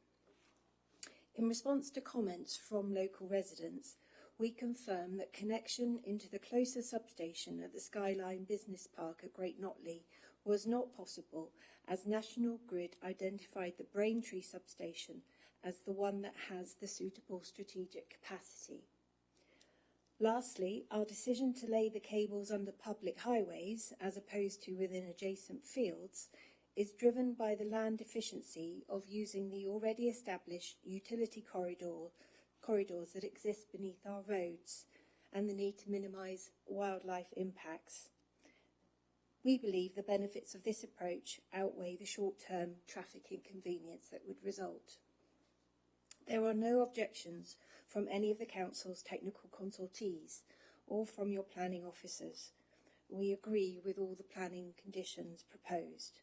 In response to comments from local residents, we confirm that connection into the closer substation at the Skyline Business Park at Great Notley was not possible, as National Grid identified the Braintree substation as the one that has the suitable strategic capacity. Lastly, our decision to lay the cables under public highways, as opposed to within adjacent fields, is driven by the land efficiency of using the already established utility corridors that exist beneath our roads, and the need to minimise wildlife impacts. We believe the benefits of this approach outweigh the short-term traffic inconvenience that would result. There are no objections from any of the Council's technical consultees or from your planning officers. We agree with all the planning conditions proposed.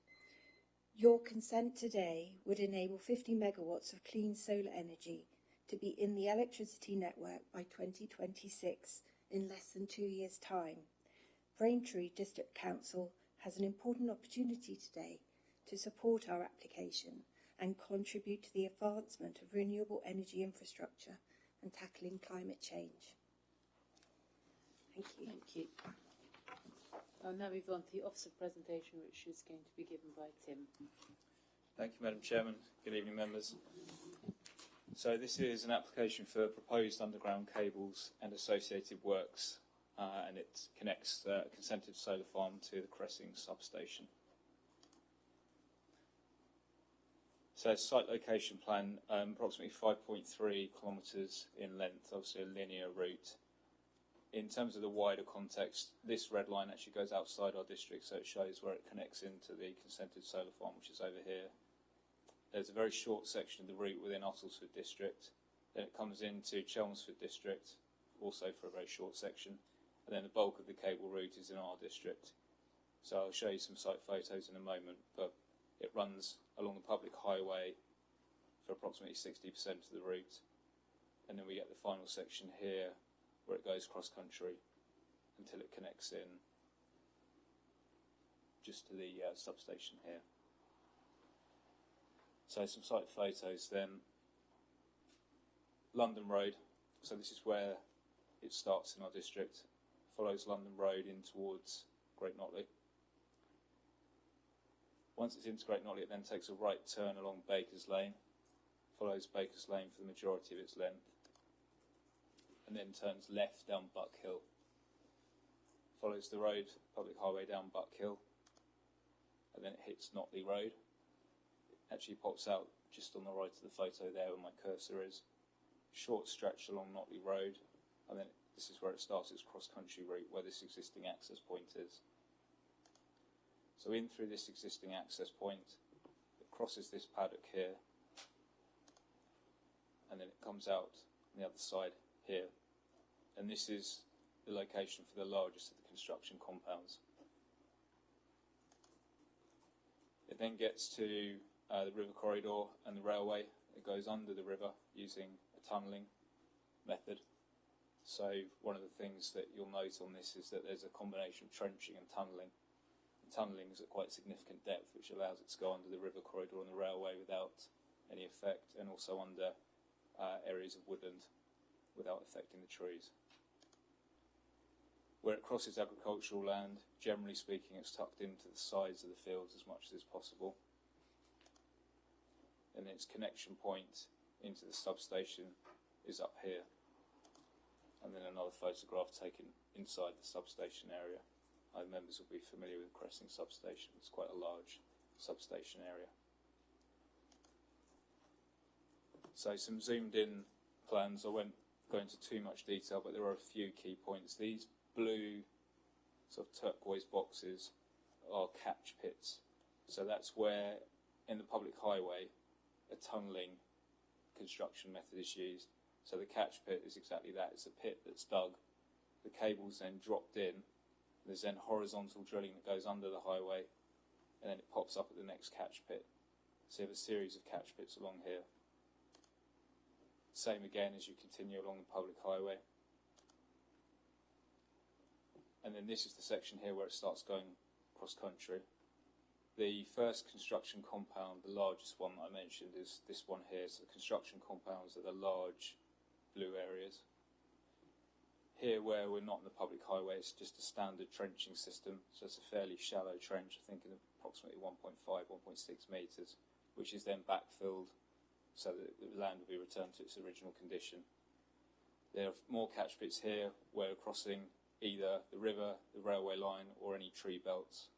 Your consent today would enable 50 megawatts of clean solar energy to be in the electricity network by 2026, in less than 2 years' time. Braintree District Council has an important opportunity today to support our application and contribute to the advancement of renewable energy infrastructure and tackling climate change. Thank you. Thank you. I'll now move on to the officer presentation, which is going to be given by Tim. Thank you, Madam Chairman. Good evening, members. So this is an application for proposed underground cables and associated works, and it connects a consented solar farm to the Cressing substation. So site location plan, approximately 5.3 kilometres in length, obviously a linear route. In terms of the wider context, this red line actually goes outside our district, so it shows where it connects into the consented solar farm, which is over here. There's a very short section of the route within Ottlesford district, then it comes into Chelmsford district, also for a very short section, and then the bulk of the cable route is in our district. So I'll show you some site photos in a moment, but it runs along the public highway for approximately 60% of the route. and then we get the final section here where it goes cross country until it connects in just to the substation here. So some site photos then. London Road, so this is where it starts in our district, follows London Road in towards Great Notley. Once it's into Great Notley, it then takes a right turn along Baker's Lane, follows Baker's Lane for the majority of its length, and then turns left down Buck Hill. Follows the road, public highway down Buck Hill, and then it hits Notley Road. It actually pops out just on the right of the photo there where my cursor is. Short stretch along Notley Road, and then this is where it starts its cross-country route, where this existing access point is. So in through this existing access point, it crosses this paddock here, and then it comes out on the other side here. And this is the location for the largest of the construction compounds. It then gets to the river corridor and the railway. It goes under the river using a tunnelling method. So one of the things that you'll note on this is that there's a combination of trenching and tunnelling. Tunnelling is at quite significant depth, which allows it to go under the river corridor and the railway without any effect, and also under areas of woodland without affecting the trees. Where it crosses agricultural land, generally speaking, it's tucked into the sides of the fields as much as is possible. And its connection point into the substation is up here. And then another photograph taken inside the substation area. Members will be familiar with Cressing substation. It's quite a large substation area. So some zoomed in plans. I won't go into too much detail, but there are a few key points. These blue sort of turquoise boxes are catch pits. So that's where in the public highway a tunnelling construction method is used. So the catch pit is exactly that. It's a pit that's dug. The cable's then dropped in. There's then horizontal drilling that goes under the highway, and then it pops up at the next catch pit. So you have a series of catch pits along here. Same again as you continue along the public highway. And then this is the section here where it starts going cross country. The first construction compound, the largest one that I mentioned, is this one here. So the construction compounds are the large blue areas. Here, where we're not in the public highway, it's just a standard trenching system. So it's a fairly shallow trench, I think in approximately 1.5, 1.6 metres, which is then backfilled so that the land will be returned to its original condition. There are more catch pits here where we're crossing either the river, the railway line, or any tree belts.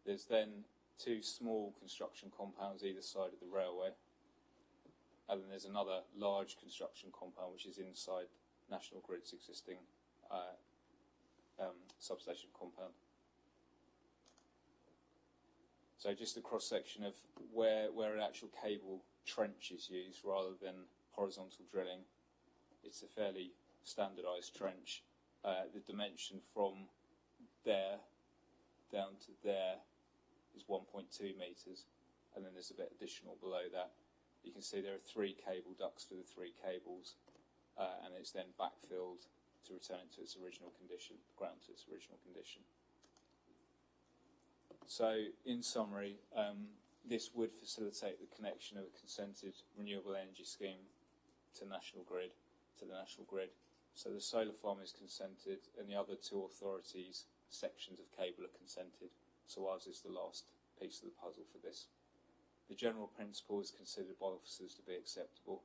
There's then two small construction compounds either side of the railway. And then there's another large construction compound which is inside National Grid's existing substation compound. So just a cross-section of where an actual cable trench is used rather than horizontal drilling. It's a fairly standardised trench. The dimension from there down to there is 1.2 metres, and then there's a bit additional below that. You can see there are 3 cable ducts for the 3 cables, and it's then backfilled to return it to its original condition, the ground to its original condition. So, in summary, this would facilitate the connection of a consented renewable energy scheme to the National Grid. So the solar farm is consented, and the other 2 authorities' sections of cable are consented. So ours is the last piece of the puzzle for this. The general principle is considered by officers to be acceptable.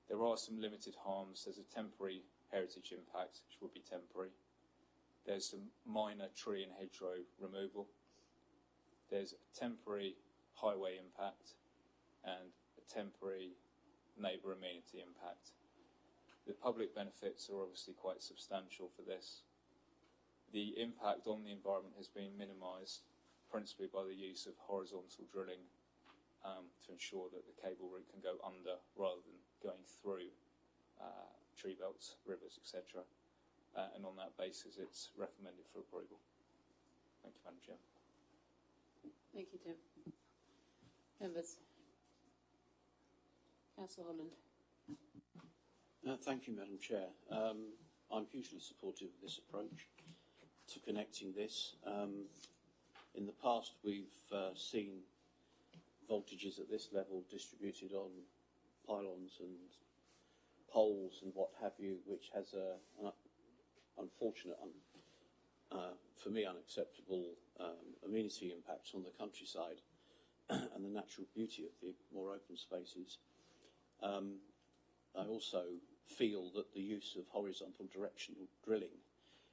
There are some limited harms. There's a temporary heritage impact, which would be temporary. There's some minor tree and hedgerow removal. There's a temporary highway impact and a temporary neighbour amenity impact. The public benefits are obviously quite substantial for this. The impact on the environment has been minimised, principally by the use of horizontal drilling to ensure that the cable route can go under rather than going through tree belts, rivers, etc. And on that basis, it's recommended for approval. Thank you, Madam Chair. Thank you, Tim. Members? Councillor Holland. Thank you, Madam Chair. I'm hugely supportive of this approach to connecting this. In the past, we've seen voltages at this level distributed on pylons and poles and what have you, which has an unfortunate, for me, unacceptable amenity impacts on the countryside and the natural beauty of the more open spaces. I also feel that the use of horizontal directional drilling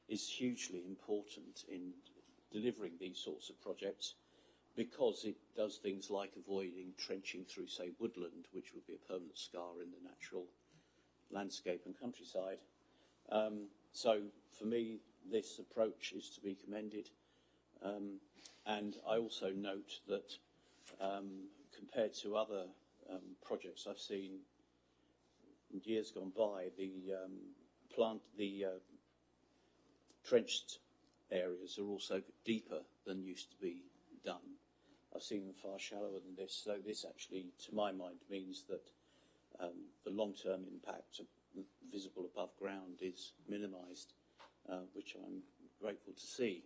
is hugely important in delivering these sorts of projects, because it does things like avoiding trenching through, say, woodland, which would be a permanent scar in the natural landscape and countryside. So for me, this approach is to be commended. And I also note that compared to other projects I've seen in years gone by, the trenched areas are also deeper than used to be done. I've seen them far shallower than this, so this actually, to my mind, means that the long-term impact of visible above ground is minimised, which I'm grateful to see.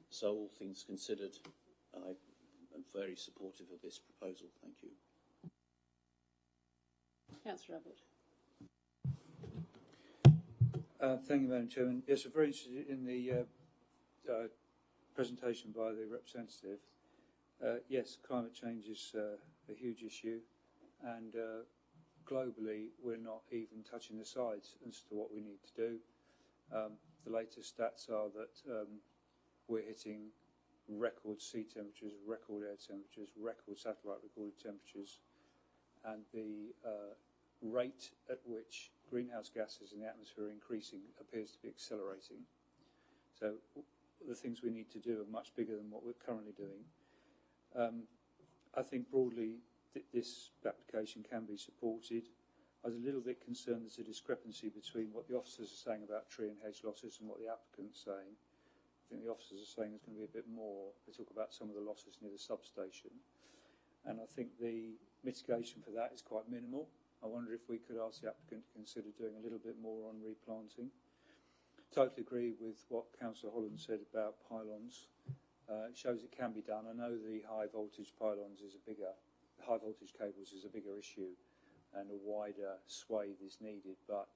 So, all things considered, I am very supportive of this proposal. Thank you. Councillor Abbott. Thank you, Madam Chairman. Yes, I'm very interested in the presentation by the representative. Yes, climate change is a huge issue, and globally we're not even touching the sides as to what we need to do. The latest stats are that we're hitting record sea temperatures, record air temperatures, record satellite recorded temperatures, and the rate at which greenhouse gases in the atmosphere are increasing appears to be accelerating. So the things we need to do are much bigger than what we're currently doing. I think broadly this application can be supported. I was a little bit concerned there's a discrepancy between what the officers are saying about tree and hedge losses and what the applicant's saying. I think the officers are saying there's going to be a bit more. They talk about some of the losses near the substation. And I think the mitigation for that is quite minimal. I wonder if we could ask the applicant to consider doing a little bit more on replanting. Totally agree with what Councillor Holland said about pylons. It shows it can be done. I know the high voltage pylons is high voltage cables is a bigger issue, and a wider swathe is needed. But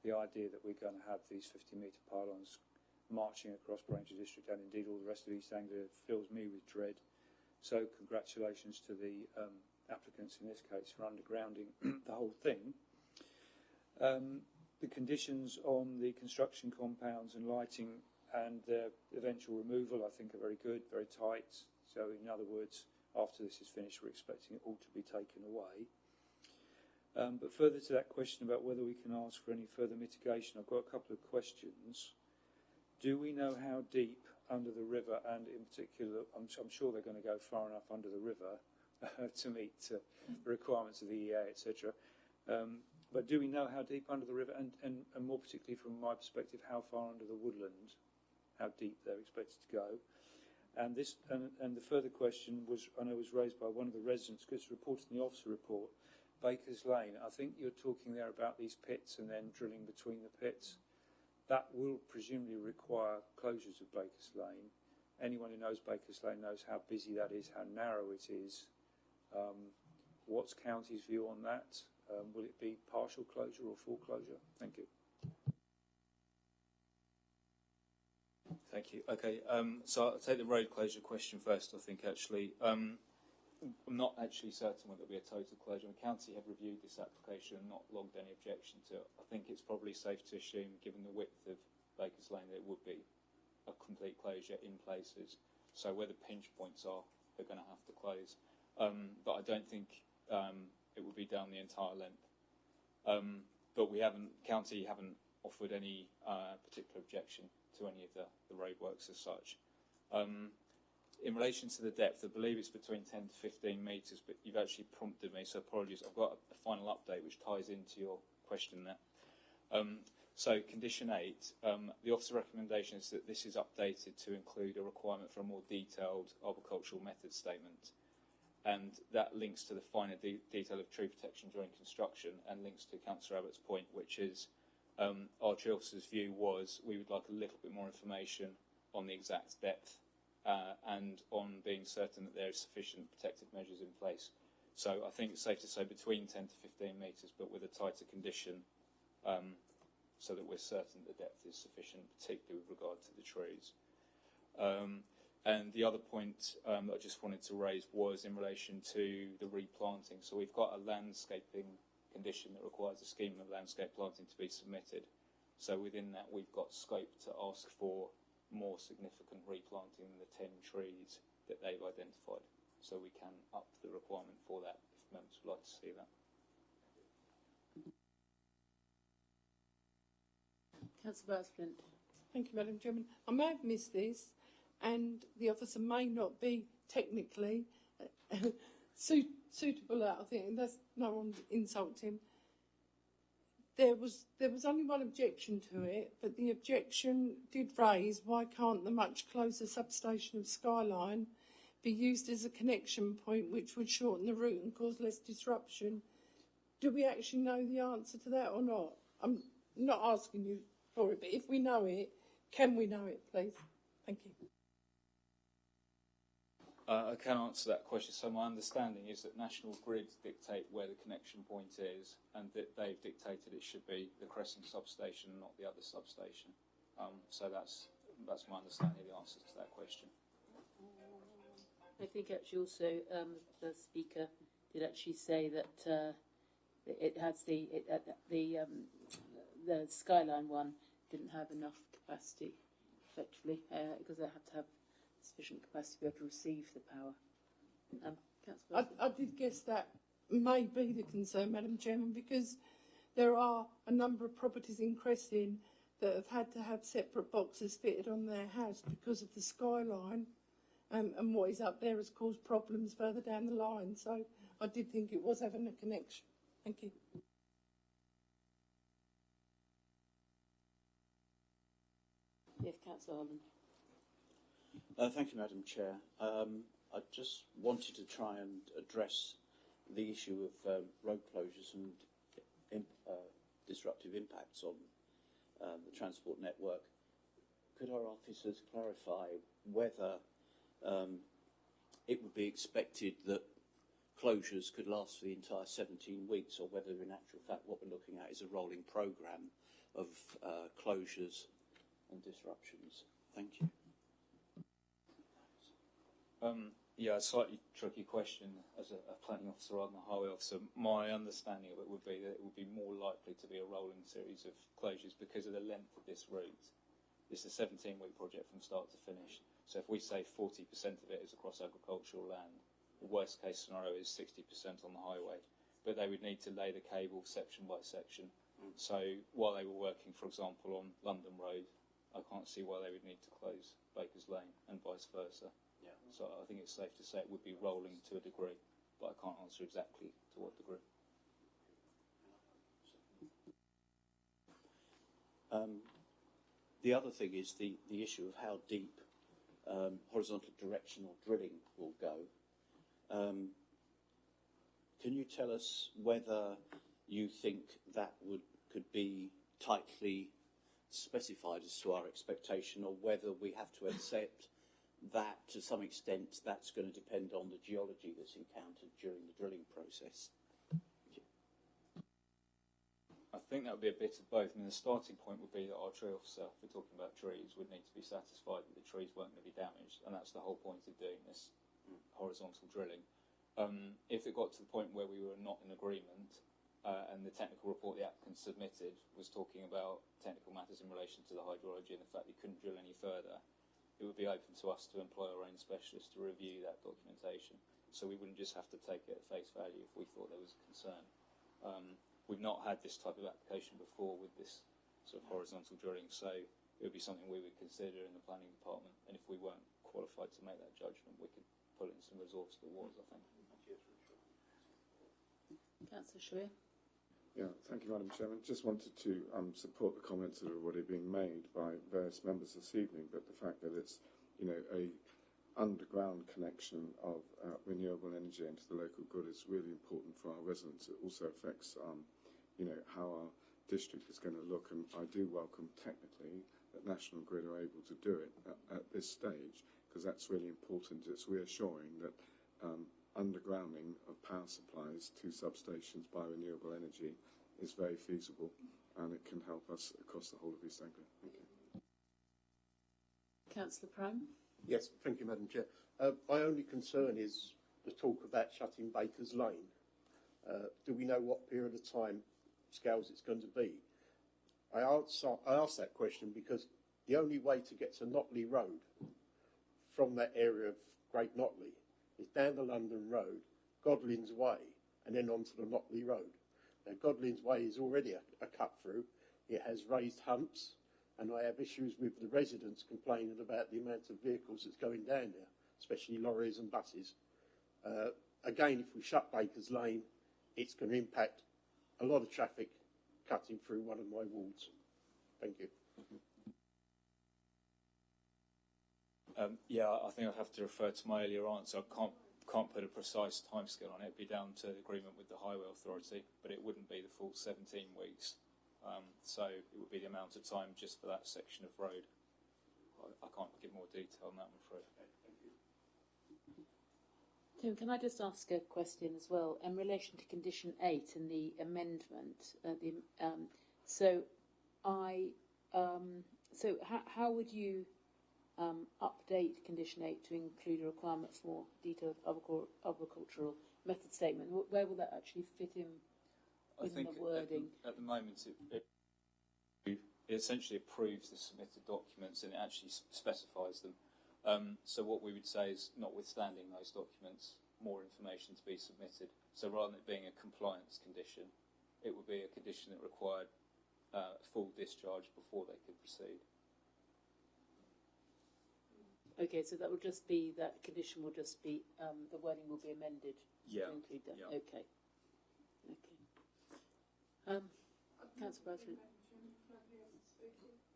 the idea that we're going to have these 50-metre pylons marching across Braintree District and indeed all the rest of East Anglia fills me with dread. So congratulations to the applicants in this case for undergrounding the whole thing. The conditions on the construction compounds and lighting and their eventual removal, I think, are very good, very tight. So, in other words, after this is finished, we're expecting it all to be taken away. But further to that question about whether we can ask for any further mitigation, I've got a couple of questions. Do we know how deep under the river, and in particular, I'm sure they're going to go far enough under the river to meet the requirements of the EA, etc. But do we know how deep under the river, and more particularly from my perspective, how far under the woodland, how deep they're expected to go? And this, and the further question was, I know, was raised by one of the residents, because it's reported in the officer report, Baker's Lane. I think you're talking there about these pits and then drilling between the pits. That will presumably require closures of Baker's Lane. Anyone who knows Baker's Lane knows how busy that is, how narrow it is. What's County's view on that? Will it be partial closure or full closure? Thank you. Thank you. Okay, so I'll take the road closure question first, I think, actually. I'm not actually certain whether it will be a total closure. The county have reviewed this application and not logged any objection to it. I think it's probably safe to assume, given the width of Baker's Lane, that it would be a complete closure in places. So where the pinch points are, they're going to have to close. But I don't think it would be down the entire length. But county haven't offered any particular objection to any of the roadworks as such. In relation to the depth, I believe it's between 10 to 15 metres, but you've actually prompted me, so apologies. I've got a final update which ties into your question there. So condition 8, the officer recommendation is that this is updated to include a requirement for a more detailed arboricultural method statement. and that links to the finer detail of tree protection during construction, and links to Councillor Abbott's point, which is our tree officer's view was we would like a little bit more information on the exact depth and on being certain that there is sufficient protective measures in place. So I think it's safe to say between 10 to 15 metres, but with a tighter condition, so that we're certain the depth is sufficient, particularly with regard to the trees. And the other point that I just wanted to raise was in relation to the replanting. So we've got a landscaping condition that requires a scheme of landscape planting to be submitted. So within that, we've got scope to ask for more significant replanting than the 10 trees that they've identified. So we can up the requirement for that if members would like to see that. Councillor Barnes-Flint. Thank you, Madam Chairman. I may have missed this, and the officer may not be technically suitable at, I think, and that's no one insult him. There was only one objection to it, but the objection did raise why can't the much closer substation of Skyline be used as a connection point which would shorten the route and cause less disruption. Do we actually know the answer to that or not? I'm not asking you for it, but if we know it, can we know it, please? Thank you. I can answer that question. So my understanding is that National Grid dictate where the connection point is, and that they've dictated it should be the Cressing substation, not the other substation. So that's my understanding of the answer to that question. I think actually also the speaker did actually say that it has the Skyline one didn't have enough capacity, effectively, because they have to have sufficient capacity to be able to receive the power. I did guess that may be the concern, Madam Chairman, because there are a number of properties in Cressing that have had to have separate boxes fitted on their house because of the Skyline, and what is up there has caused problems further down the line. So I did think it was having a connection. Thank you. Yes, Councillor Holland. Thank you, Madam Chair. I just wanted to try and address the issue of road closures and disruptive impacts on the transport network. Could our officers clarify whether it would be expected that closures could last for the entire 17 weeks, or whether in actual fact what we're looking at is a rolling programme of closures and disruptions? Thank you. Yeah, a slightly tricky question as a planning officer rather than a highway officer. My understanding of it would be that it would be more likely to be a rolling series of closures because of the length of this route. It's a 17-week project from start to finish. So if we say 40% of it is across agricultural land, the worst case scenario is 60% on the highway. But they would need to lay the cable section by section. So while they were working, for example, on London Road, I can't see why they would need to close Bakers Lane and vice versa. Yeah. So I think it's safe to say it would be rolling to a degree, but I can't answer exactly to what degree. The other thing is the issue of how deep horizontal directional drilling will go. Can you tell us whether you think that could be tightly specified as to our expectation, or whether we have to accept that to some extent that's going to depend on the geology that's encountered during the drilling process? I think that would be a bit of both. I mean, the starting point would be that our tree officer, if we're talking about trees, would need to be satisfied that the trees weren't going to be damaged, and that's the whole point of doing this horizontal drilling. If it got to the point where we were not in agreement, and the technical report the applicant submitted was talking about technical matters in relation to the hydrology and the fact they couldn't drill any further, it would be open to us to employ our own specialist to review that documentation. So we wouldn't just have to take it at face value if we thought there was a concern. We've not had this type of application before with this sort of horizontal drilling, so it would be something we would consider in the planning department, and if we weren't qualified to make that judgment, we could put in some resource that was, I think. Councillor Shreer. Yeah, thank you, Madam Chairman. Just wanted to support the comments that are already being made by various members this evening, but the fact that it's, you know, a underground connection of renewable energy into the local grid is really important for our residents. It also affects, how our district is going to look, and I do welcome technically that National Grid are able to do it at this stage, because that's really important. It's reassuring that undergrounding of power supplies to substations by renewable energy is very feasible, and it can help us across the whole of East Anglia. Thank you. Councillor Prime. Yes, thank you, Madam Chair. My only concern is the talk about shutting Baker's Lane. Do we know what period of time scales it's going to be? I asked that question because the only way to get to Notley Road from that area of Great Notley is down the London Road, Godlin's Way, and then onto the Notley Road. Now, Godlin's Way is already a cut through. It has raised humps, and I have issues with the residents complaining about the amount of vehicles that's going down there, especially lorries and buses. Again, if we shut Baker's Lane, it's going to impact a lot of traffic cutting through one of my wards. Thank you. I think I'd have to refer to my earlier answer. I can't put a precise timescale on it. It'd be down to agreement with the Highway Authority, but it wouldn't be the full 17 weeks. So it would be the amount of time just for that section of road. I can't give more detail on that, I'm afraid. Tim, can I just ask a question as well in relation to condition 8 and the amendment? How would you update condition 8 to include a requirement for more detailed agricultural method statement? Where will that actually fit in within the wording? At the moment, it essentially approves the submitted documents and it actually specifies them. So what we would say is, notwithstanding those documents, more information to be submitted. So rather than it being a compliance condition, it would be a condition that required full discharge before they could proceed. Okay, so that will just be, that condition will just be, the wording will be amended to include that. Yeah. Okay. Councillor Bradford.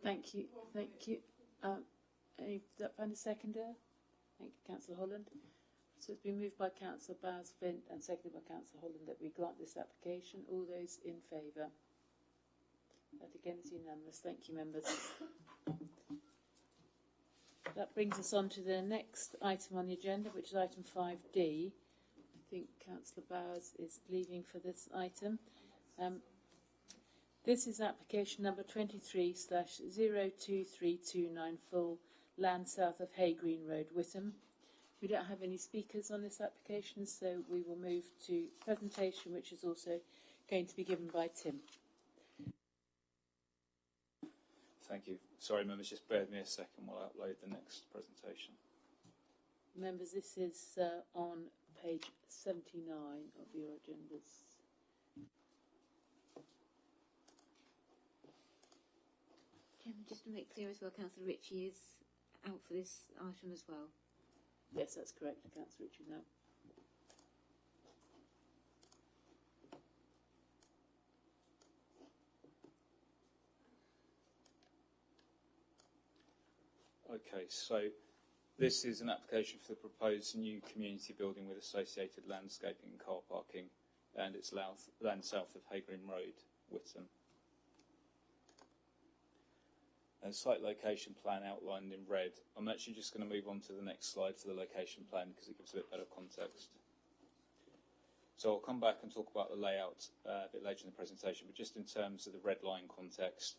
Thank you. Did that find a seconder? Thank you, Councillor Holland. So it's been moved by Councillor Bowes-Fint and seconded by Councillor Holland that we grant this application. All those in favour? That again is unanimous. Thank you, members. That brings us on to the next item on the agenda, which is item 5D. I think Councillor Bowes is leaving for this item. This is application number 23/02329 full land south of Hay Green Road, Witham. We don't have any speakers on this application, so we will move to presentation, which is also going to be given by Tim. Thank you. Sorry, members, just bear with me a second while I upload the next presentation. Members, this is on page 79 of your agendas. Chairman, just to make clear as well, Councillor Ritchie is out for this item as well. Yes, that's correct. Councillor Ritchie now. Okay, so this is an application for the proposed new community building with associated landscaping and car parking, and it's land south of Hay Green Road, Witham. And site location plan outlined in red. I'm actually just going to move on to the next slide for the location plan because it gives a bit better context. So I'll come back and talk about the layout a bit later in the presentation, but just in terms of the red line context,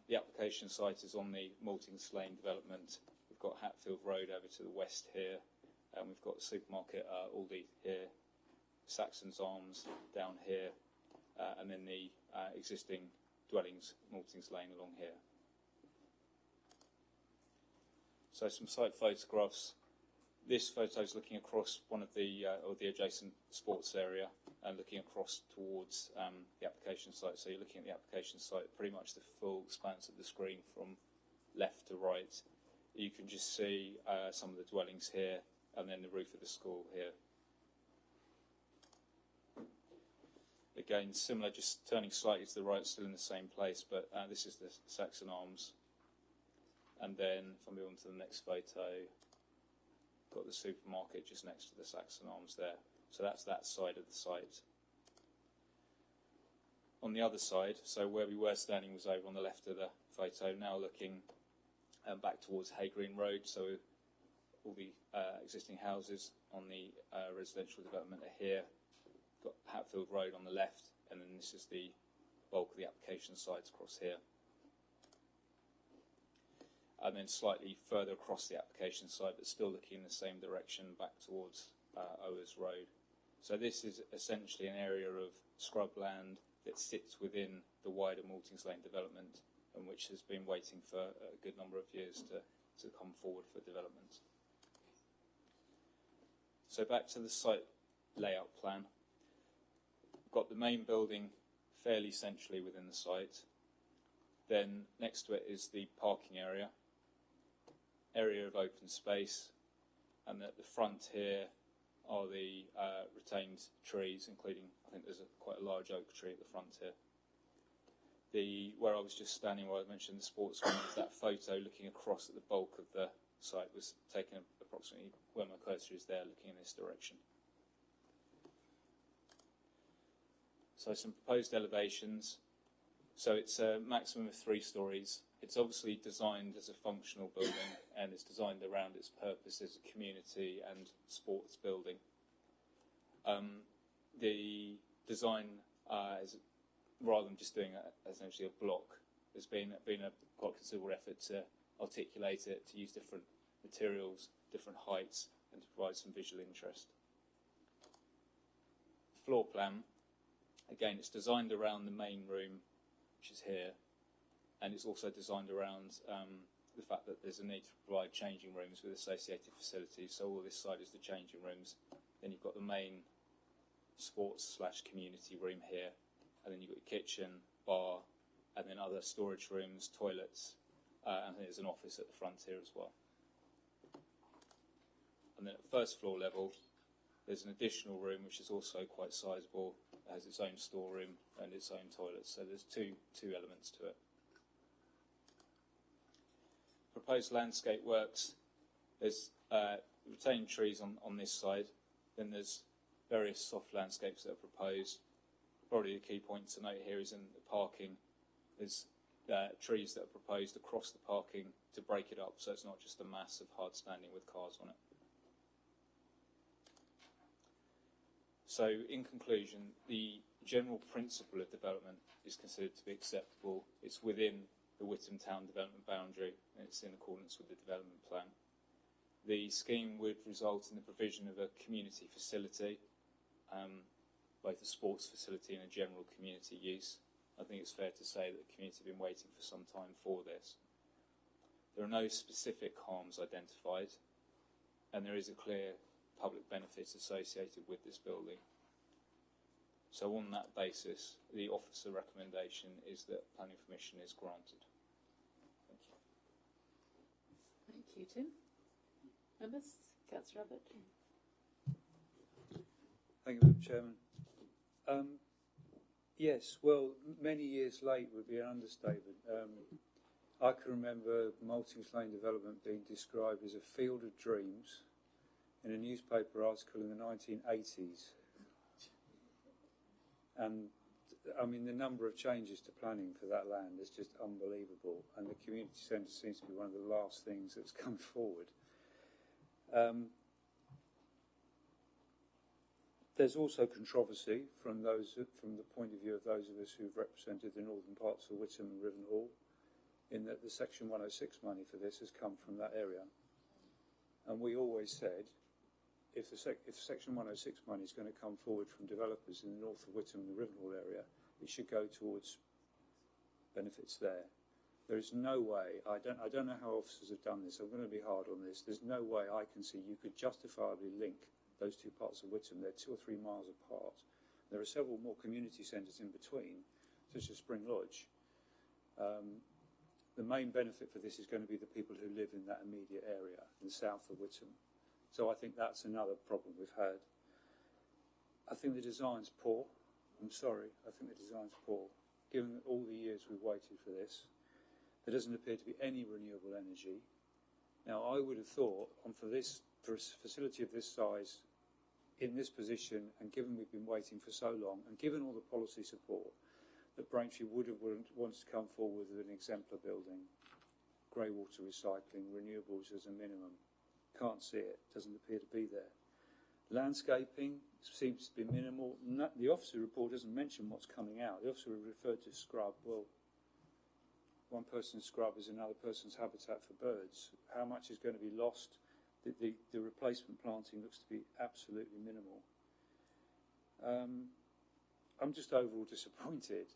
the application site is on the Maltings Lane development. We've got Hatfield Road over to the west here, and we've got the supermarket Aldi here, Saxon's Arms down here, and then the existing dwellings, Maltings Lane, along here. So some site photographs. This photo is looking across one of the adjacent sports area and looking across towards the application site. So you're looking at the application site, pretty much the full expanse of the screen from left to right. You can just see some of the dwellings here and then the roof of the school here. Again, similar, just turning slightly to the right, still in the same place, but this is the Saxon Arms. And then, if I move on to the next photo, got the supermarket just next to the Saxon Arms there. So that's that side of the site. On the other side, so where we were standing was over on the left of the photo, now looking back towards Hay Green Road, so all the existing houses on the residential development are here. Got Hatfield Road on the left, and then this is the bulk of the application sites across here. And then slightly further across the application site, but still looking in the same direction back towards Owers Road. So this is essentially an area of scrubland that sits within the wider Maltings Lane development, and which has been waiting for a good number of years to come forward for development. So back to the site layout plan. We've got the main building fairly centrally within the site. Then next to it is the parking area of open space, and at the front here are the retained trees, including, I think there's quite a large oak tree at the front here. Where I was just standing, where I mentioned the sports ground, is that photo looking across at the bulk of the site was taken approximately where my cursor is there, looking in this direction. So some proposed elevations. So it's a maximum of 3 stories. It's obviously designed as a functional building, and it's designed around its purpose as a community and sports building. The design is, rather than just doing essentially a block, there's been a quite considerable effort to articulate it, to use different materials, different heights, and to provide some visual interest. The floor plan, again, it's designed around the main room, which is here, and it's also designed around the fact that there's a need to provide changing rooms with associated facilities. So all this side is the changing rooms. Then you've got the main sports/community room here, and then you've got your kitchen, bar, and then other storage rooms, toilets, and there's an office at the front here as well. And then at first floor level, there's an additional room which is also quite sizable. It has its own storeroom and its own toilets, so there's two elements to it. Proposed landscape works. There's retained trees on this side. Then there's various soft landscapes that are proposed. Probably the key point to note here is in the parking. There's trees that are proposed across the parking to break it up, so it's not just a mass of hard standing with cars on it. So, in conclusion, the general principle of development is considered to be acceptable. It's within the Witham Town development boundary, and it's in accordance with the development plan. The scheme would result in the provision of a community facility, both a sports facility and a general community use. I think it's fair to say that the community have been waiting for some time for this. There are no specific harms identified, and there is a clear public benefit associated with this building. So on that basis, the officer recommendation is that planning permission is granted. Thank you. Thank you, Tim. Members? Councillor Abbott. Thank you, Madam Chairman. Yes, well, many years late would be an understatement. I can remember Maltings Lane development being described as a field of dreams in a newspaper article in the 1980s. And, I mean, the number of changes to planning for that land is just unbelievable, and the community centre seems to be one of the last things that's come forward. There's also controversy from the point of view of those of us who've represented the northern parts of Witham and Rivenhall, in that the Section 106 money for this has come from that area. And we always said, if Section 106 money is going to come forward from developers in the north of Witham and the Rivenhall area, it should go towards benefits there. There is no way, I don't know how officers have done this, I'm going to be hard on this, there's no way I can see you could justifiably link those two parts of Witham. They're 2 or 3 miles apart. There are several more community centres in between, such as Spring Lodge. The main benefit for this is going to be the people who live in that immediate area, in the south of Witham. So I think that's another problem we've had. I think the design's poor. I'm sorry, I think the design's poor. Given all the years we've waited for this, there doesn't appear to be any renewable energy. Now, I would have thought, for this for a facility of this size, in this position, and given we've been waiting for so long, and given all the policy support, that Braintree would have wanted to come forward with an exemplar building, grey water recycling, renewables as a minimum. Can't see it, doesn't appear to be there. Landscaping seems to be minimal. The officer report doesn't mention what's coming out. The officer referred to scrub. Well, one person's scrub is another person's habitat for birds. How much is going to be lost? The replacement planting looks to be absolutely minimal. I'm just overall disappointed.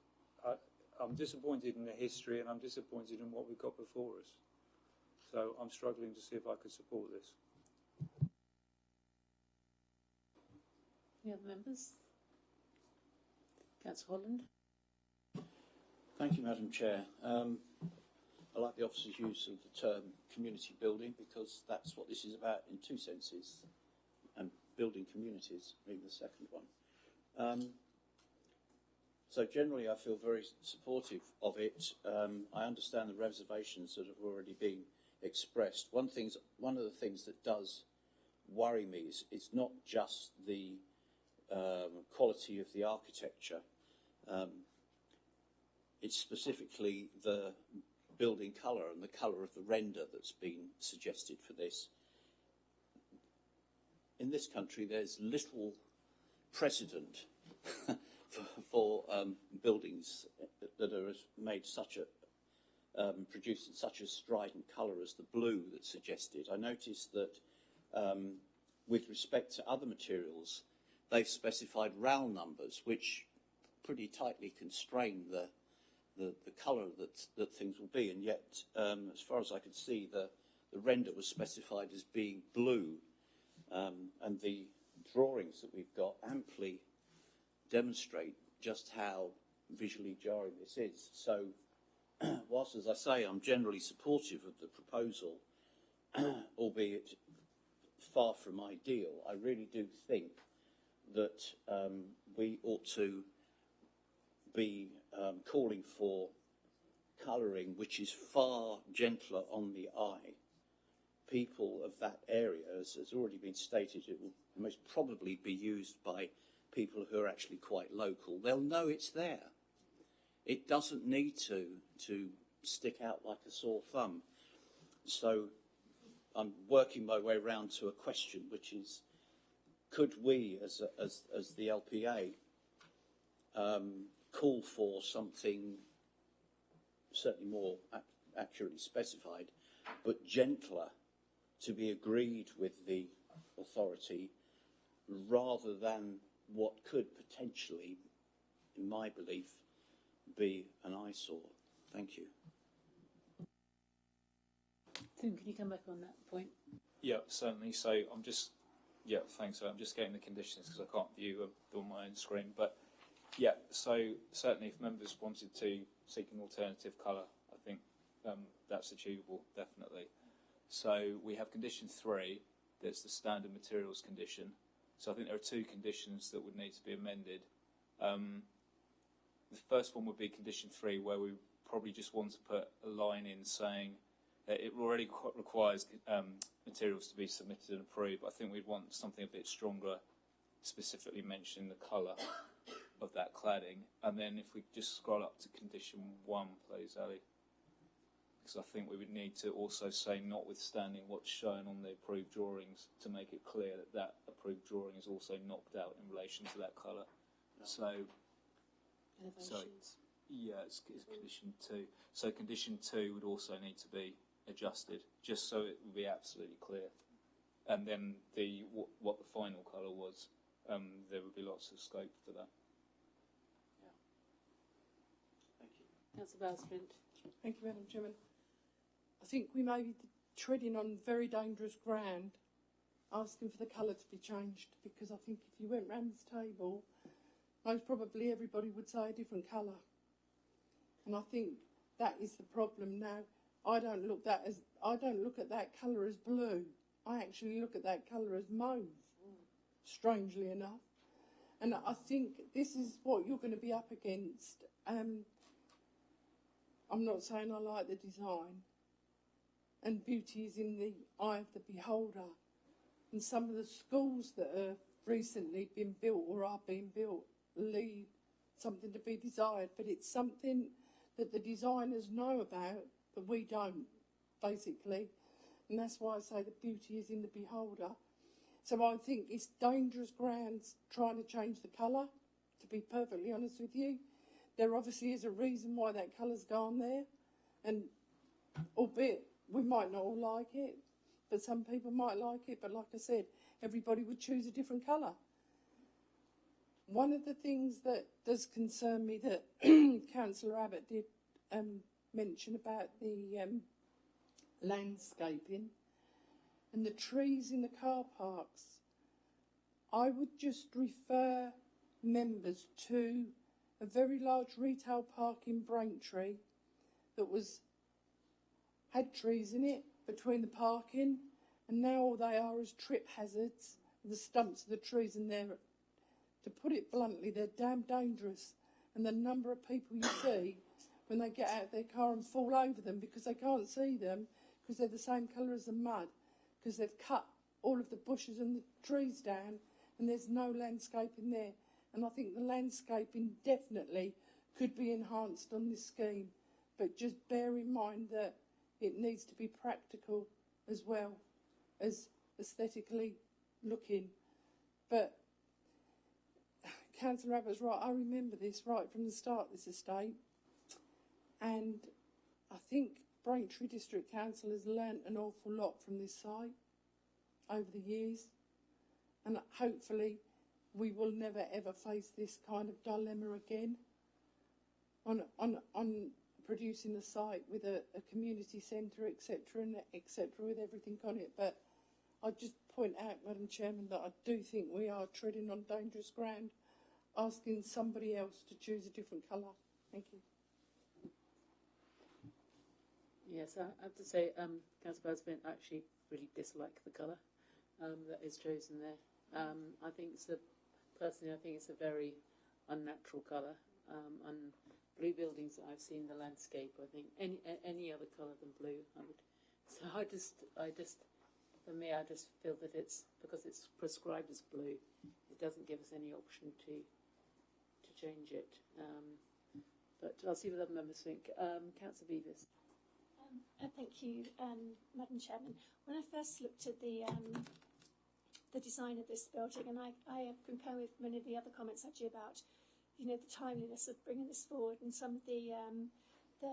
I'm disappointed in the history, and I'm disappointed in what we've got before us. So I'm struggling to see if I could support this. Any other members? Councillor Holland. Thank you, Madam Chair. I like the officer's use of the term community building, because that's what this is about in two senses, and building communities being the second one. So generally I feel very supportive of it. I understand the reservations that have already been expressed. One of the things that does worry me is it's not just the quality of the architecture. It's specifically the building colour and the colour of the render that's been suggested for this. In this country, there's little precedent for buildings that are made such a produced in such a strident colour as the blue that's suggested. I noticed that with respect to other materials, they've specified RAL numbers, which pretty tightly constrain the colour that things will be, and yet, as far as I could see, the render was specified as being blue, and the drawings that we've got amply demonstrate just how visually jarring this is. So, whilst, as I say, I'm generally supportive of the proposal, albeit far from ideal, I really do think that we ought to be calling for colouring which is far gentler on the eye. People of that area, as has already been stated, it will most probably be used by people who are actually quite local. They'll know it's there. It doesn't need to stick out like a sore thumb. So I'm working my way round to a question, which is, could we, as the LPA, call for something certainly more accurately specified, but gentler, to be agreed with the authority, rather than what could potentially, in my belief, be an eyesore? Thank you. Tim, can you come back on that point? Yeah, certainly. So thanks. I'm just getting the conditions because I can't view them on my own screen. But yeah, so certainly if members wanted to seek an alternative colour, I think that's achievable, definitely. So we have condition 3, that's the standard materials condition. So I think there are 2 conditions that would need to be amended. The first one would be condition 3, where we probably just want to put a line in saying that it already requires materials to be submitted and approved. I think we'd want something a bit stronger, specifically mentioning the colour of that cladding. And then if we just scroll up to condition 1, please, Ali. Because I think we would need to also say, notwithstanding what's shown on the approved drawings, to make it clear that that approved drawing is also knocked out in relation to that colour. So, yeah, it's condition 2. So condition 2 would also need to be adjusted, just so it would be absolutely clear. And then what the final colour was, there would be lots of scope for that. Yeah. Thank you. Councillor Bowles-Flint. Thank you, Madam Chairman. I think we may be treading on very dangerous ground, asking for the colour to be changed, because I think if you went round this table, most probably everybody would say a different colour. And I think that is the problem now. I don't look at that colour as blue. I actually look at that colour as mauve, strangely enough. And I think this is what you're going to be up against. I'm not saying I like the design, and beauty is in the eye of the beholder. and some of the schools that have recently been built or are being built leave something to be desired, but it's something that the designers know about, but we don't, basically. And that's why I say the beauty is in the beholder. So I think it's dangerous grounds trying to change the colour, to be perfectly honest with you. There obviously is a reason why that colour's gone there, and albeit we might not all like it, but some people might like it, but like I said, everybody would choose a different colour. One of the things that does concern me that Councillor Abbott did mention about the landscaping and the trees in the car parks, I would just refer members to a very large retail park in Braintree that had trees in it between the parking, and now all they are is trip hazards, the stumps of the trees, and they're, to put it bluntly, they're damn dangerous. And the number of people you see when they get out of their car and fall over them because they can't see them because they're the same colour as the mud, because they've cut all of the bushes and the trees down and there's no landscaping there. And I think the landscaping definitely could be enhanced on this scheme, but just bear in mind that it needs to be practical as well as aesthetically looking. But Councillor Abbott's right, I remember this right from the start, this estate, and I think Braintree District Council has learnt an awful lot from this site over the years, and hopefully we will never ever face this kind of dilemma again on producing a site with a community centre, etc., and etc., with everything on it. But I just point out, Madam Chairman, that I do think we are treading on dangerous ground, asking somebody else to choose a different colour. Thank you. Yes, I have to say, Councillor Basvin, I actually really dislike the colour that is chosen there. I think personally, I think it's a very unnatural colour. And blue buildings that I've seen in the landscape, I think any other colour than blue, I would. So I just, for me, I just feel that it's because it's prescribed as blue, it doesn't give us any option to change it. But I'll see what other members think. Councillor Beavis. Thank you, Madam Chairman. When I first looked at the design of this building, and I concur with many of the other comments actually about, you know, the timeliness of bringing this forward and some of the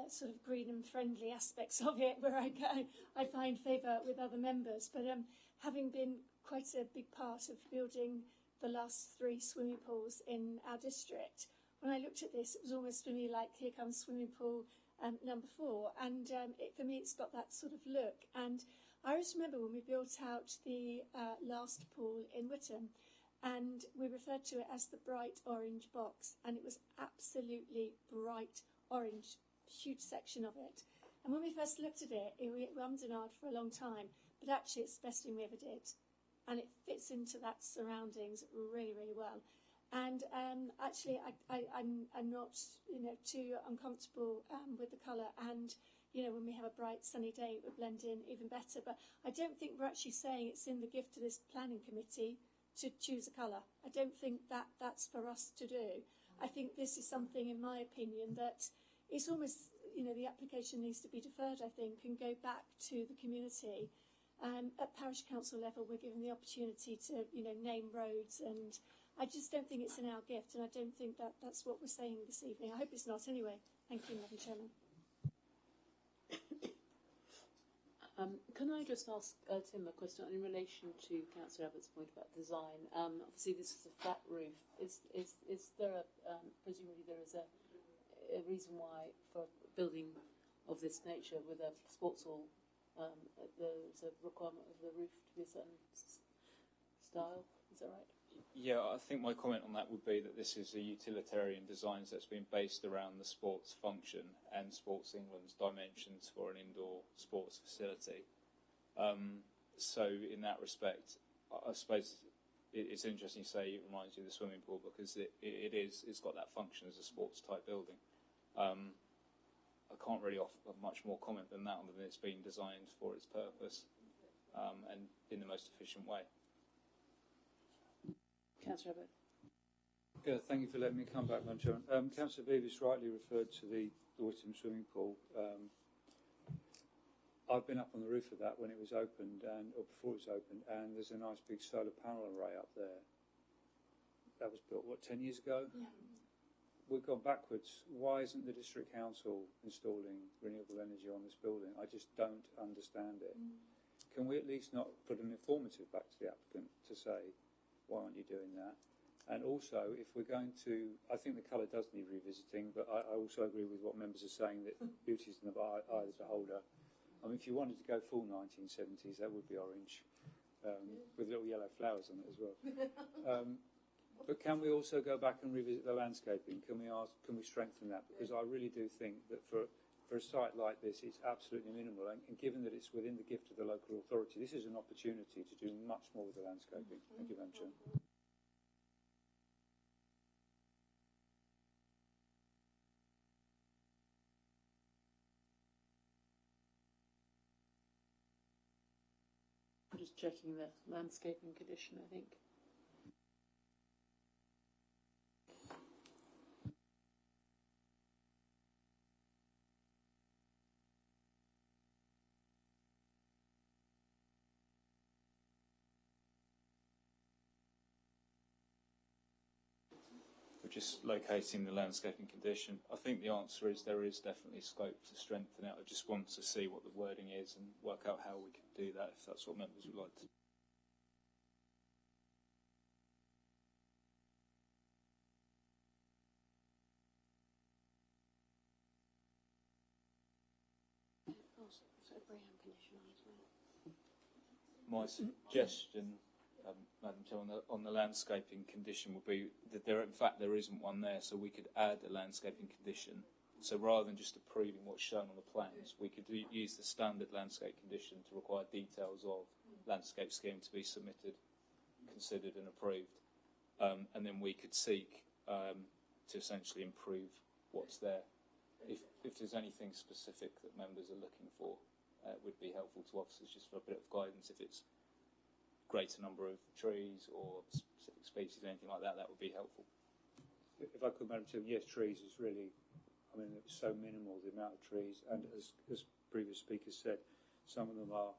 sort of green and friendly aspects of it, where I find favour with other members. But having been quite a big part of building the last 3 swimming pools in our district, when I looked at this, it was almost for me like, here comes swimming pool number 4, and for me it's got that sort of look. And I always remember when we built out the last pool in Witham, and we referred to it as the bright orange box, and it was absolutely bright orange, huge section of it. And when we first looked at it, we ummed and ahed for a long time, but actually it's the best thing we ever did, and it fits into that surroundings really, really well. And actually, I'm not, you know, too uncomfortable with the colour. And you know, when we have a bright sunny day, it would blend in even better. But I don't think we're actually saying it's in the gift to this planning committee to choose a colour. I don't think that's for us to do. I think this is something, in my opinion, that it's almost, you know, the application needs to be deferred, I think, and go back to the community. At parish council level, we're given the opportunity to, you know, name roads, and I just don't think it's in our gift, and I don't think that's what we're saying this evening. I hope it's not anyway. Thank you, Madam Chairman. Can I just ask Tim a question in relation to Councillor Abbott's point about design? Obviously, this is a flat roof. Is there presumably there is a reason why for building of this nature with a sports hall, there's a requirement of the roof to be a certain style? Is that right? Yeah, I think my comment on that would be that this is a utilitarian design that's been based around the sports function and Sports England's dimensions for an indoor sports facility. So in that respect, I suppose it's interesting to say it reminds you of the swimming pool, because it's got that function as a sports type building. I can't really offer much more comment than that, other than it's been designed for its purpose and in the most efficient way. Councillor Abbott. Yeah, thank you for letting me come back, Madam Chairman. Councillor Beavis rightly referred to the Whittam swimming pool. I've been up on the roof of that when it was opened, or before it was opened, and there's a nice big solar panel array up there. That was built, what, 10 years ago? Yeah. We've gone backwards. Why isn't the District Council installing renewable energy on this building? I just don't understand it. Can we at least not put an informative back to the applicant to say, why aren't you doing that? And also, if we're going to, I think the colour does need revisiting, but I also agree with what members are saying that beauty is in the eye of the beholder. I mean, if you wanted to go full 1970s, that would be orange, with little yellow flowers on it as well. But can we also go back and revisit the landscaping? Can we strengthen that? Because I really do think that for a site like this, it's absolutely minimal. And given that it's within the gift of the local authority, this is an opportunity to do much more with the landscaping. Thank you, Madam Chair. I'm just checking the landscaping condition, I think. We're just locating the landscaping condition. I think the answer is there is definitely scope to strengthen it. I just want to see what the wording is and work out how we can do that, if that's what members would like to. My suggestion, Madam Chair, on the landscaping condition would be that in fact there isn't one there, so we could add a landscaping condition. So rather than just approving what's shown on the plans, we could use the standard landscape condition to require details of landscape scheme to be submitted, considered and approved. And then we could seek to essentially improve what's there. If there's anything specific that members are looking for, it would be helpful to officers just for a bit of guidance. If it's greater number of trees or specific species, anything like that, that would be helpful. If I could, Madam Chair, yes, trees is really, I mean, it's so minimal, the amount of trees, and as previous speakers said, some of them are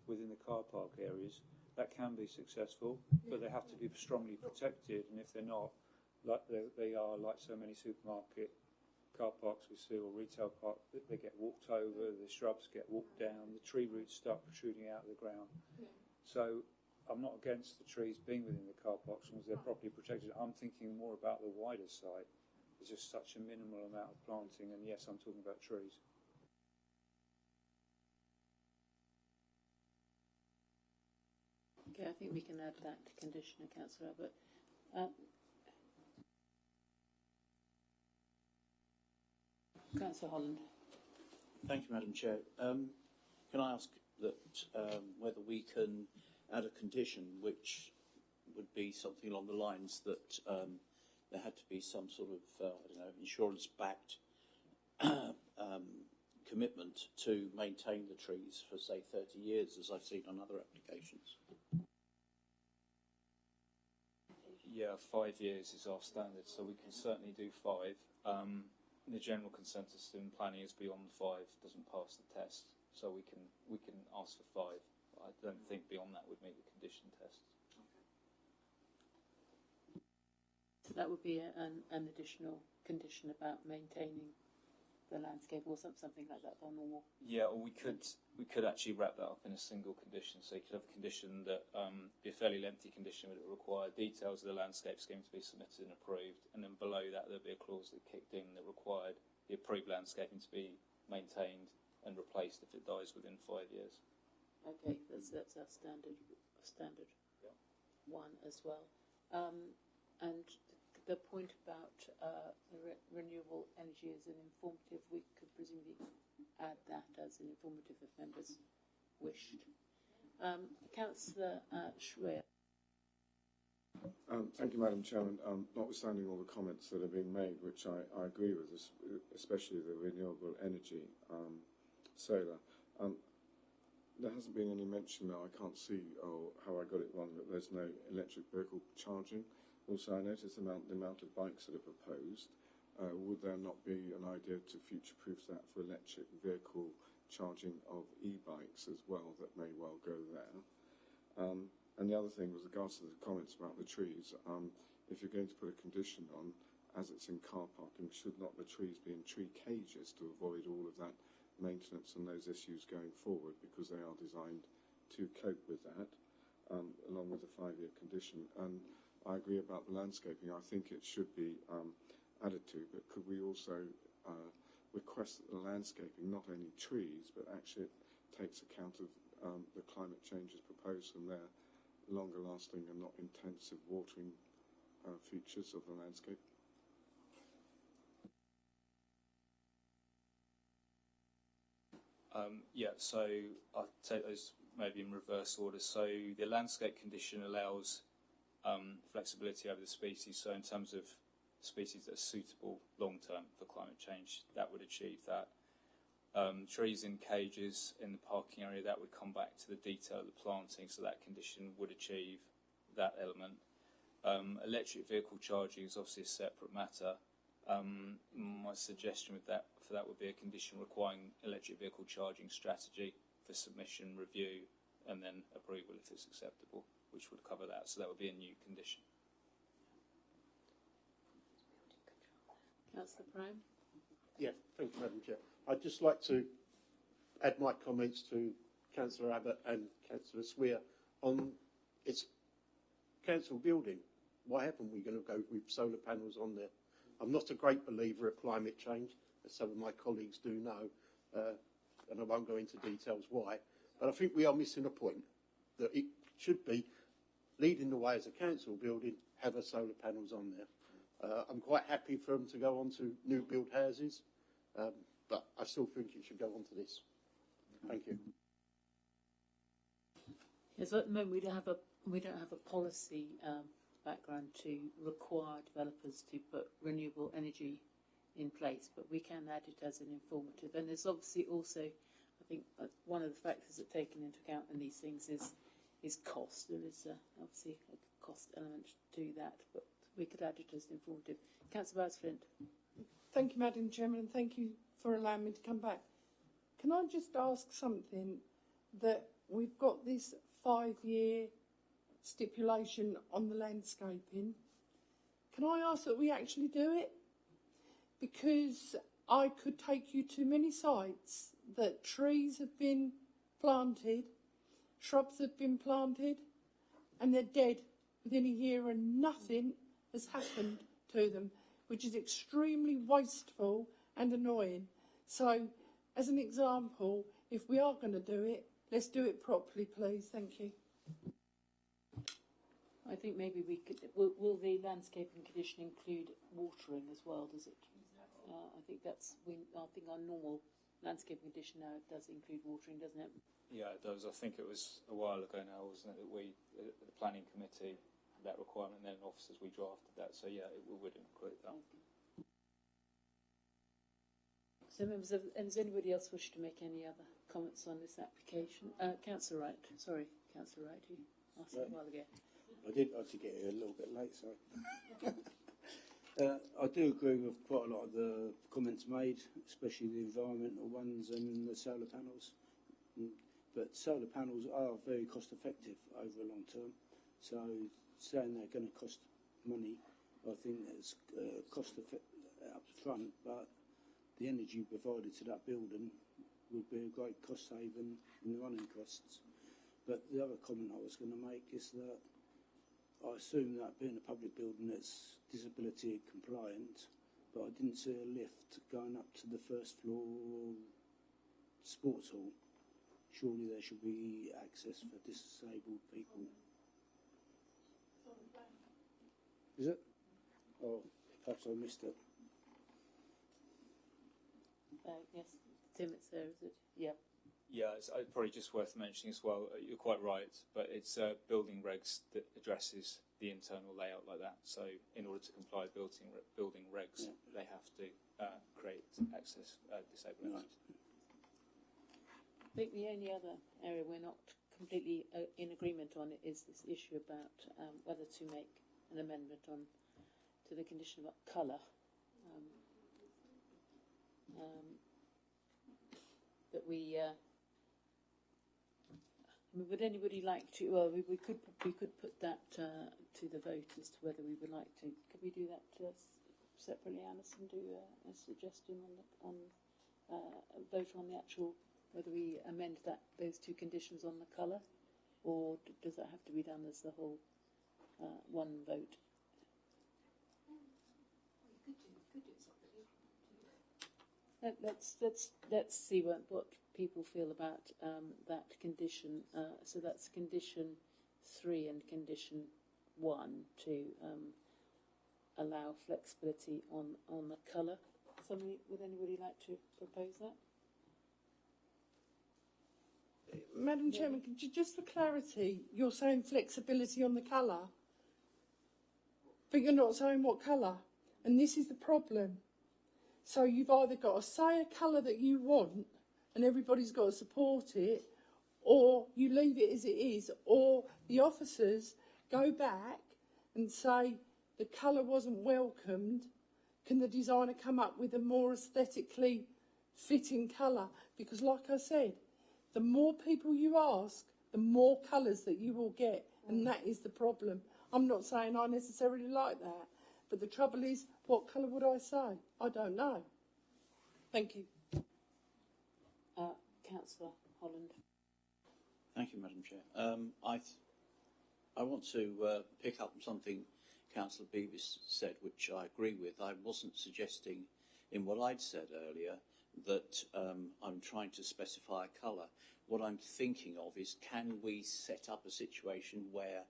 within the car park areas. That can be successful, but they have to be strongly protected, and if they're not, like they are like so many supermarket car parks we see, or retail parks, they get walked over, the shrubs get walked down, the tree roots start protruding out of the ground. So I'm not against the trees being within the car parks as long as they're properly protected. I'm thinking more about the wider site. There's just such a minimal amount of planting, and yes, I'm talking about trees. Okay, I think we can add that to condition, Councillor Abbott. Councillor Holland. Thank you, Madam Chair. Can I ask that whether we can add a condition which would be something along the lines that there had to be some sort of, I don't know, insurance-backed commitment to maintain the trees for, say, 30 years, as I've seen on other applications? Yeah, 5 years is our standard, so we can certainly do 5. The general consensus in planning is beyond 5 doesn't pass the test, so we can ask for 5. I don't think beyond that would meet the condition test. So that would be an additional condition about maintaining the landscape, or something like that on the wall. Yeah, or we could actually wrap that up in a single condition. So you could have a condition that be a fairly lengthy condition, but it would require details of the landscape scheme to be submitted and approved, and then below that there'd be a clause that kicked in that required the approved landscaping to be maintained and replaced if it dies within 5 years. Okay, that's our standard one as well. And the point about renewable energy as an informative, we could presumably add that as an informative if members wished. Councillor Schwer. Thank you, Madam Chairman. Notwithstanding all the comments that have been made, which I agree with, especially the renewable energy solar, there hasn't been any mention, though I can't see how I got it wrong, that there's no electric vehicle charging. Also, I noticed the amount of bikes that are proposed. Would there not be an idea to future-proof that for electric vehicle charging of e-bikes as well that may well go there? And the other thing was regards to the comments about the trees. If you're going to put a condition on, as it's in car parking, should not the trees be in tree cages to avoid all of that maintenance and those issues going forward, because they are designed to cope with that, along with the 5-year condition? And I agree about the landscaping. I think it should be added to, but could we also request that the landscaping, not only trees, but actually it takes account of the climate changes proposed from their longer lasting and not intensive watering features of the landscape? Yeah, so I'll take those maybe in reverse order. So the landscape condition allows flexibility over the species. So in terms of species that are suitable long term for climate change, that would achieve that. Trees in cages in the parking area, that would come back to the detail of the planting, so that condition would achieve that element. Electric vehicle charging is obviously a separate matter. My suggestion with that would be a condition requiring electric vehicle charging strategy for submission, review, and then approval if it's acceptable, which would cover that. So that would be a new condition. Councillor Prime? Yeah, thank you, Madam Chair. I'd just like to add my comments to Councillor Abbott and Councillor Swear on its council building. Why haven't we going to go with solar panels on there? I'm not a great believer of climate change, as some of my colleagues do know, and I won't go into details why, but I think we are missing a point, that it should be leading the way as a council building, have a solar panels on there. I'm quite happy for them to go on to new build houses, but I still think it should go on to this. Thank you. Yes, at the moment we don't have a policy background to require developers to put renewable energy in place, but we can add it as an informative. And there's obviously also, I think, one of the factors that taken into account in these things is cost. There is obviously a cost element to that, but we could add it as informative. Councillor Bowes-Flint. Thank you, Madam Chairman, and thank you for allowing me to come back. Can I just ask something? That we've got this 5-year stipulation on the landscaping. Can I ask that we actually do it? Because I could take you to many sites that trees have been planted, shrubs have been planted, and they're dead within a year and nothing has happened to them, which is extremely wasteful and annoying. So, as an example, if we are going to do it, let's do it properly, please. Thank you. I think maybe we could. Will the landscaping condition include watering as well? Does it? I think that's. I think our normal landscaping condition now does include watering, doesn't it? Yeah, it does. I think it was a while ago now, wasn't it, that we, the planning committee, that requirement, and then officers, we drafted that. So yeah, we would include that. So, members, does anybody else wish to make any other comments on this application? Councillor Wright. Sorry, Councillor Wright. You asked a while ago. I did get here a little bit late, so I do agree with quite a lot of the comments made, especially the environmental ones and the solar panels. But solar panels are very cost effective over a long term, so saying they're going to cost money, I think it's cost effective up front, but the energy provided to that building would be a great cost saving in the running costs. But the other comment I was going to make is that I assume that being a public building it's disability compliant, but I didn't see a lift going up to the first floor sports hall. Surely there should be access for disabled people. Is it? Oh, perhaps I missed it. Yes, Tim, it's there, is it? Yeah. Yeah, it's probably just worth mentioning as well. You're quite right, but it's building regs that addresses the internal layout like that. So, in order to comply with building regs, they have to create access disabled access. I think the only other area we're not completely in agreement on is this issue about whether to make an amendment on to the condition about colour. That we. Would anybody like to? Well, we could put that to the vote as to whether we would like to. Could we do that separately, Alison? Do a suggestion on vote on the actual whether we amend those two conditions on the colour, or does that have to be done as the whole one vote? Let's see what people feel about that condition. So that's condition 3 and condition 1 to allow flexibility on the colour. Would anybody like to propose that? Madam Chairman, could you, just for clarity, you're saying flexibility on the colour, but you're not saying what colour, and this is the problem. So you've either got to say a colour that you want, and everybody's got to support it, or you leave it as it is, or the officers go back and say the colour wasn't welcomed. Can the designer come up with a more aesthetically fitting colour? Because like I said, the more people you ask, the more colours that you will get, and that is the problem. I'm not saying I necessarily like that, but the trouble is, what colour would I say? I don't know. Thank you. Councillor Holland. Thank you, Madam Chair. I want to pick up on something Councillor Beavis said, which I agree with. I wasn't suggesting in what I'd said earlier that I'm trying to specify a colour. What I'm thinking of is, can we set up a situation where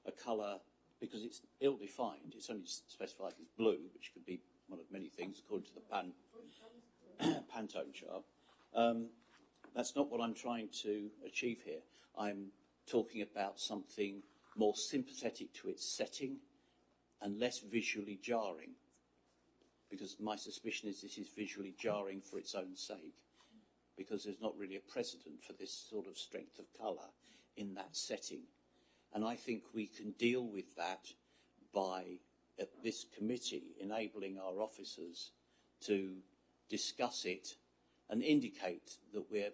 a colour, because it's ill-defined, it's only specified as blue, which could be one of many things according to the Pantone chart. That's not what I'm trying to achieve here. I'm talking about something more sympathetic to its setting and less visually jarring, because my suspicion is this is visually jarring for its own sake, because there's not really a precedent for this sort of strength of colour in that setting. And I think we can deal with that by, at this committee, enabling our officers to discuss it and indicate that we're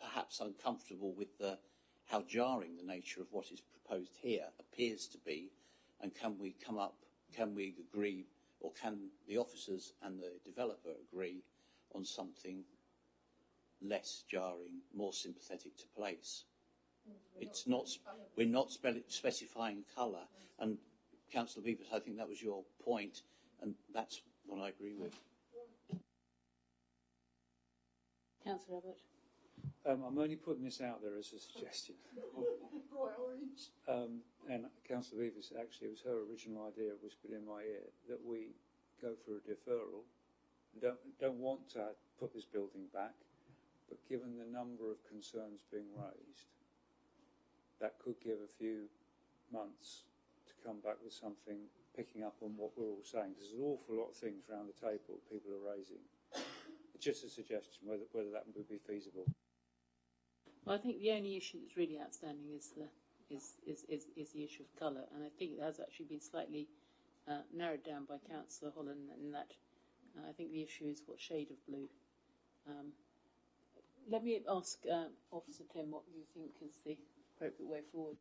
perhaps uncomfortable with how jarring the nature of what is proposed here appears to be, and can we agree, or can the officers and the developer agree on something less jarring, more sympathetic to place? We're not specifying colour, and Councillor Beavis, I think that was your point, and that's what I agree with. Councillor Abbott. I'm only putting this out there as a suggestion. And Councillor Beavis, actually, it was her original idea, whispered in my ear, that we go for a deferral. Don't want to put this building back, but given the number of concerns being raised, that could give a few months to come back with something picking up on what we're all saying. There's an awful lot of things around the table people are raising. It's just a suggestion whether that would be feasible. Well, I think the only issue that's really outstanding is the issue of colour, and I think it has actually been slightly narrowed down by Councillor Holland, in that I think the issue is what shade of blue. Let me ask Officer Tim what you think is the appropriate way forward.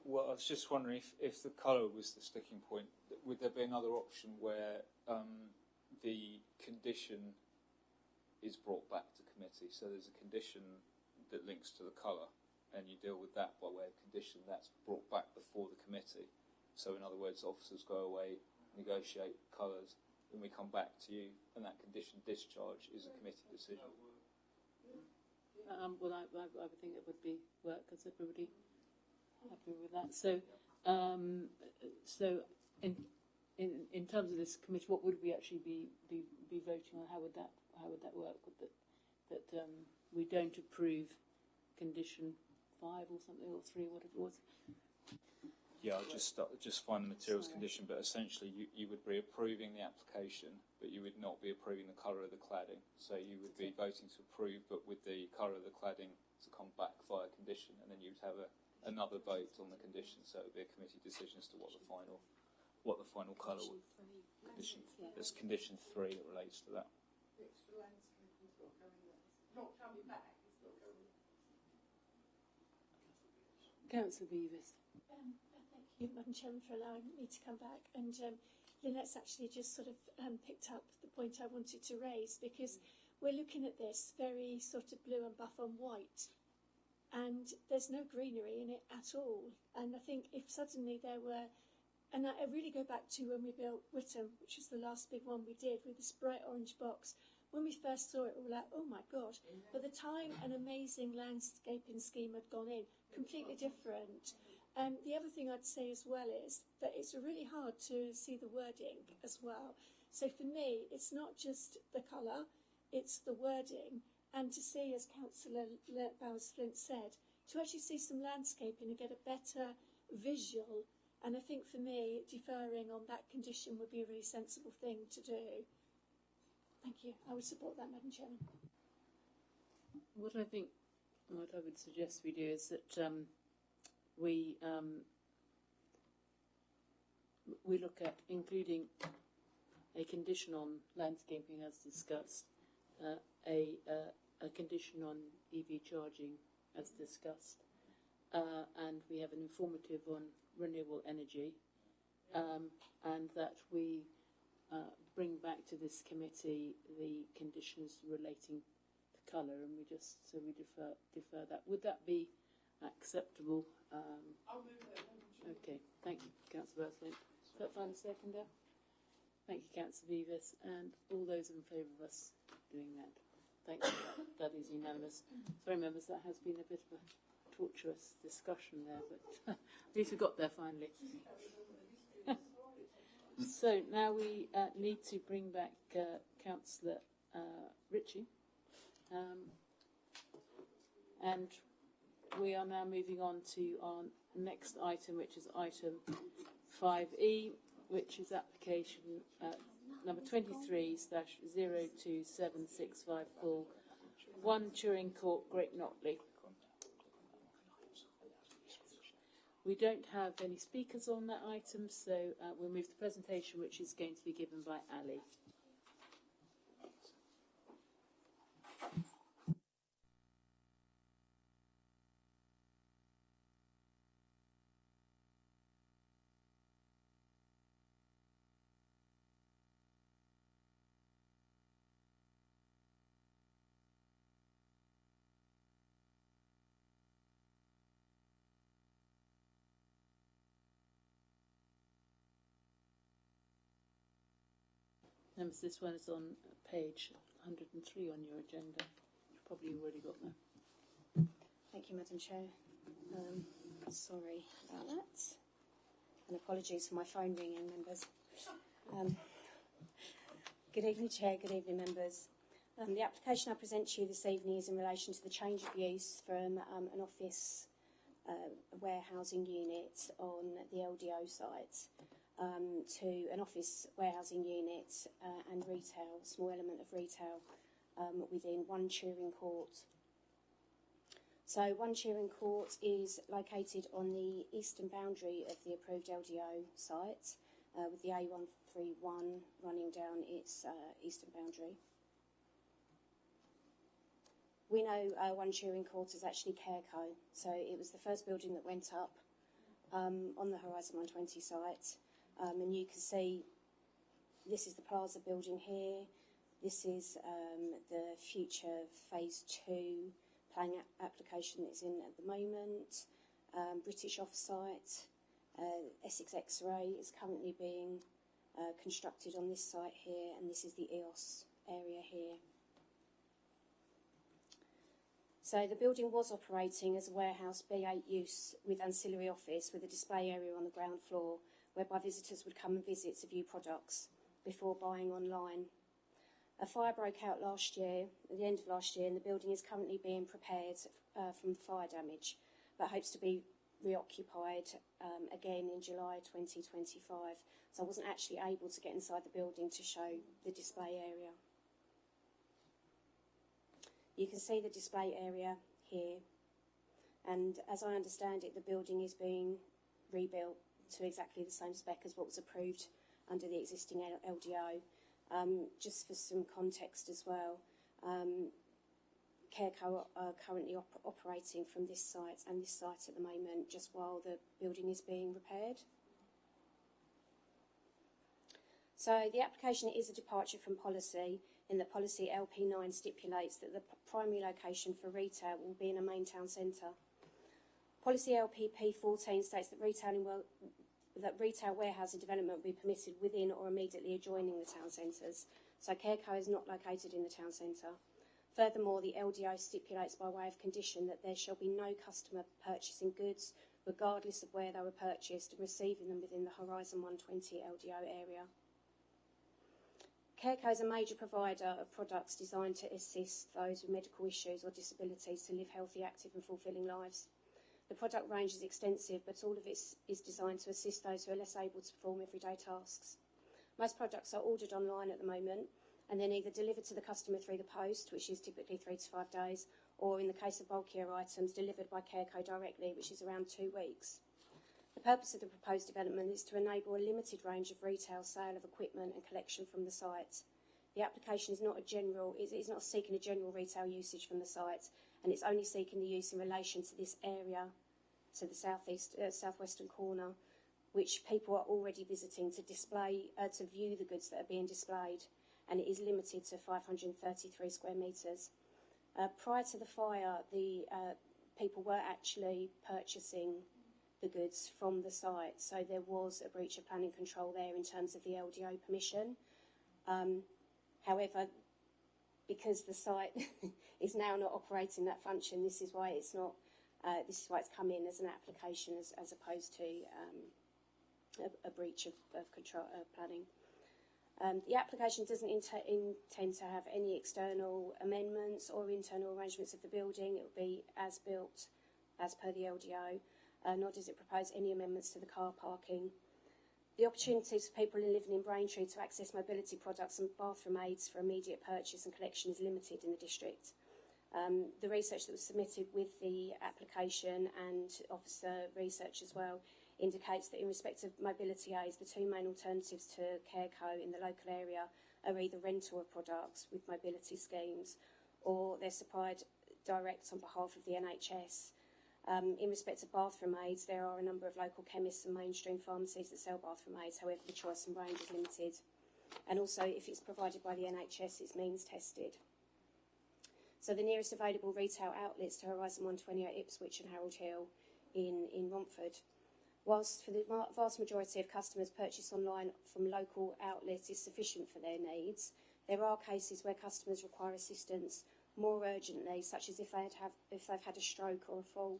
Well, I was just wondering if the colour was the sticking point, would there be another option where the condition is brought back to committee? So there's a condition that links to the colour, and you deal with that by way of condition that's brought back before the committee. So in other words, officers go away, negotiate colours, then we come back to you, and that condition discharge is a committee decision. Well, I would think it would be work. Is everybody happy with that? So, in terms of this committee, what would we actually be voting on? How would that work? That we don't approve condition 5 or something, or 3, whatever it was. Yeah, I'll just find the materials condition, but essentially you would be approving the application, but you would not be approving the colour of the cladding. So you would be voting to approve, but with the colour of the cladding to come back via condition, and then you'd have another vote on the condition. So it would be a committee decision as to what the final what the final colour was. It's condition 3 that relates to that. Councillor Beavis. Thank you, Madam Chairman, for allowing me to come back. And Lynette's actually just sort of picked up the point I wanted to raise, because we're looking at this very sort of blue and buff on white, and there's no greenery in it at all. And I think if suddenly there were, and I really go back to when we built Witham, which was the last big one we did, with this bright orange box. When we first saw it, we were like, oh my God. By the time an amazing landscaping scheme had gone in, completely different. The other thing I'd say as well is that it's really hard to see the wording as well. So for me, it's not just the colour, it's the wording. And to see, as Councillor Bowers-Flint said, to actually see some landscaping and get a better visual. And I think for me, deferring on that condition would be a really sensible thing to do. Thank you. I would support that, Madam Chairman. What I would suggest we do is that we look at including a condition on landscaping as discussed, a condition on EV charging as discussed, and we have an informative on renewable energy, and that we bring back to this committee the conditions relating to colour, and we defer that. Would that be acceptable? I'll move that. Okay, thank you, Councillor Bowers-Flint. Is that final seconder? Thank you, Councillor Beavis, and all those in favour of us doing that. Thank you. That is unanimous. Sorry, members, that has been a bit of a torturous discussion there, but at least we got there finally. So now we need to bring back Councillor Ritchie, and we are now moving on to our next item, which is item 5E, which is application number 23/027654, 1 Turing Court, Great Notley. We don't have any speakers on that item, so we'll move to the presentation, which is going to be given by Ali. Members, this one is on page 103 on your agenda. You've probably already got that. Thank you, Madam Chair. Sorry about that. And apologies for my phone ringing, members. Good evening, Chair. Good evening, members. The application I present to you this evening is in relation to the change of use from an office warehousing unit on the LDO site to an office warehousing unit and retail, a small element of retail within 1 Turing Court. So 1 Turing Court is located on the eastern boundary of the approved LDO site, with the A131 running down its eastern boundary. We know 1 Turing Court is actually Careco, so it was the first building that went up on the Horizon 120 site. And you can see this is the Plaza building here. This is the future phase 2 planning application that's in at the moment. British Offsite, Essex X-Ray is currently being constructed on this site here, and this is the EOS area here. So the building was operating as a warehouse B8 use with ancillary office with a display area on the ground floor, whereby visitors would come and visit to view products before buying online. A fire broke out last year, at the end of last year, and the building is currently being prepared from fire damage, but hopes to be reoccupied again in July 2025. So I wasn't actually able to get inside the building to show the display area. You can see the display area here, and as I understand it, the building is being rebuilt to exactly the same spec as what was approved under the existing LDO. Just for some context as well, Careco are currently operating from this site and this site at the moment, just while the building is being repaired. So the application is a departure from policy, in that policy LP9 stipulates that the primary location for retail will be in a main town centre. Policy LPP14 states that retail warehousing development will be permitted within or immediately adjoining the town centres, so Careco is not located in the town centre. Furthermore, the LDO stipulates by way of condition that there shall be no customer purchasing goods, regardless of where they were purchased, and receiving them within the Horizon 120 LDO area. Careco is a major provider of products designed to assist those with medical issues or disabilities to live healthy, active and fulfilling lives. The product range is extensive, but all of it is designed to assist those who are less able to perform everyday tasks. Most products are ordered online at the moment, and then either delivered to the customer through the post, which is typically 3 to 5 days, or in the case of bulkier items, delivered by Careco directly, which is around 2 weeks. The purpose of the proposed development is to enable a limited range of retail sale of equipment and collection from the site. The application is not seeking a general retail usage from the site, and it's only seeking the use in relation to this area, to the southwestern corner, which people are already visiting to view the goods that are being displayed, and it is limited to 533 square metres. Prior to the fire, the people were actually purchasing the goods from the site, so there was a breach of planning control there in terms of the LDO permission. However, because the site is now not operating that function, this is why it's not. This is why it's come in as an application, as opposed to a breach of control planning. The application doesn't intend to have any external amendments or internal arrangements of the building. It will be as built, as per the LDO, nor does it propose any amendments to the car parking. The opportunities for people living in Braintree to access mobility products and bathroom aids for immediate purchase and collection is limited in the district. The research that was submitted with the application, and officer research as well, indicates that in respect of mobility aids, the 2 main alternatives to Careco in the local area are either rental of products with mobility schemes, or they're supplied direct on behalf of the NHS. In respect of bathroom aids, there are a number of local chemists and mainstream pharmacies that sell bathroom aids, however the choice and range is limited. And also, if it's provided by the NHS, it's means tested. So the nearest available retail outlets to Horizon 120 are Ipswich and Harold Hill in Romford. Whilst for the vast majority of customers, purchase online from local outlets is sufficient for their needs, there are cases where customers require assistance more urgently, such as if they've had a stroke or a fall.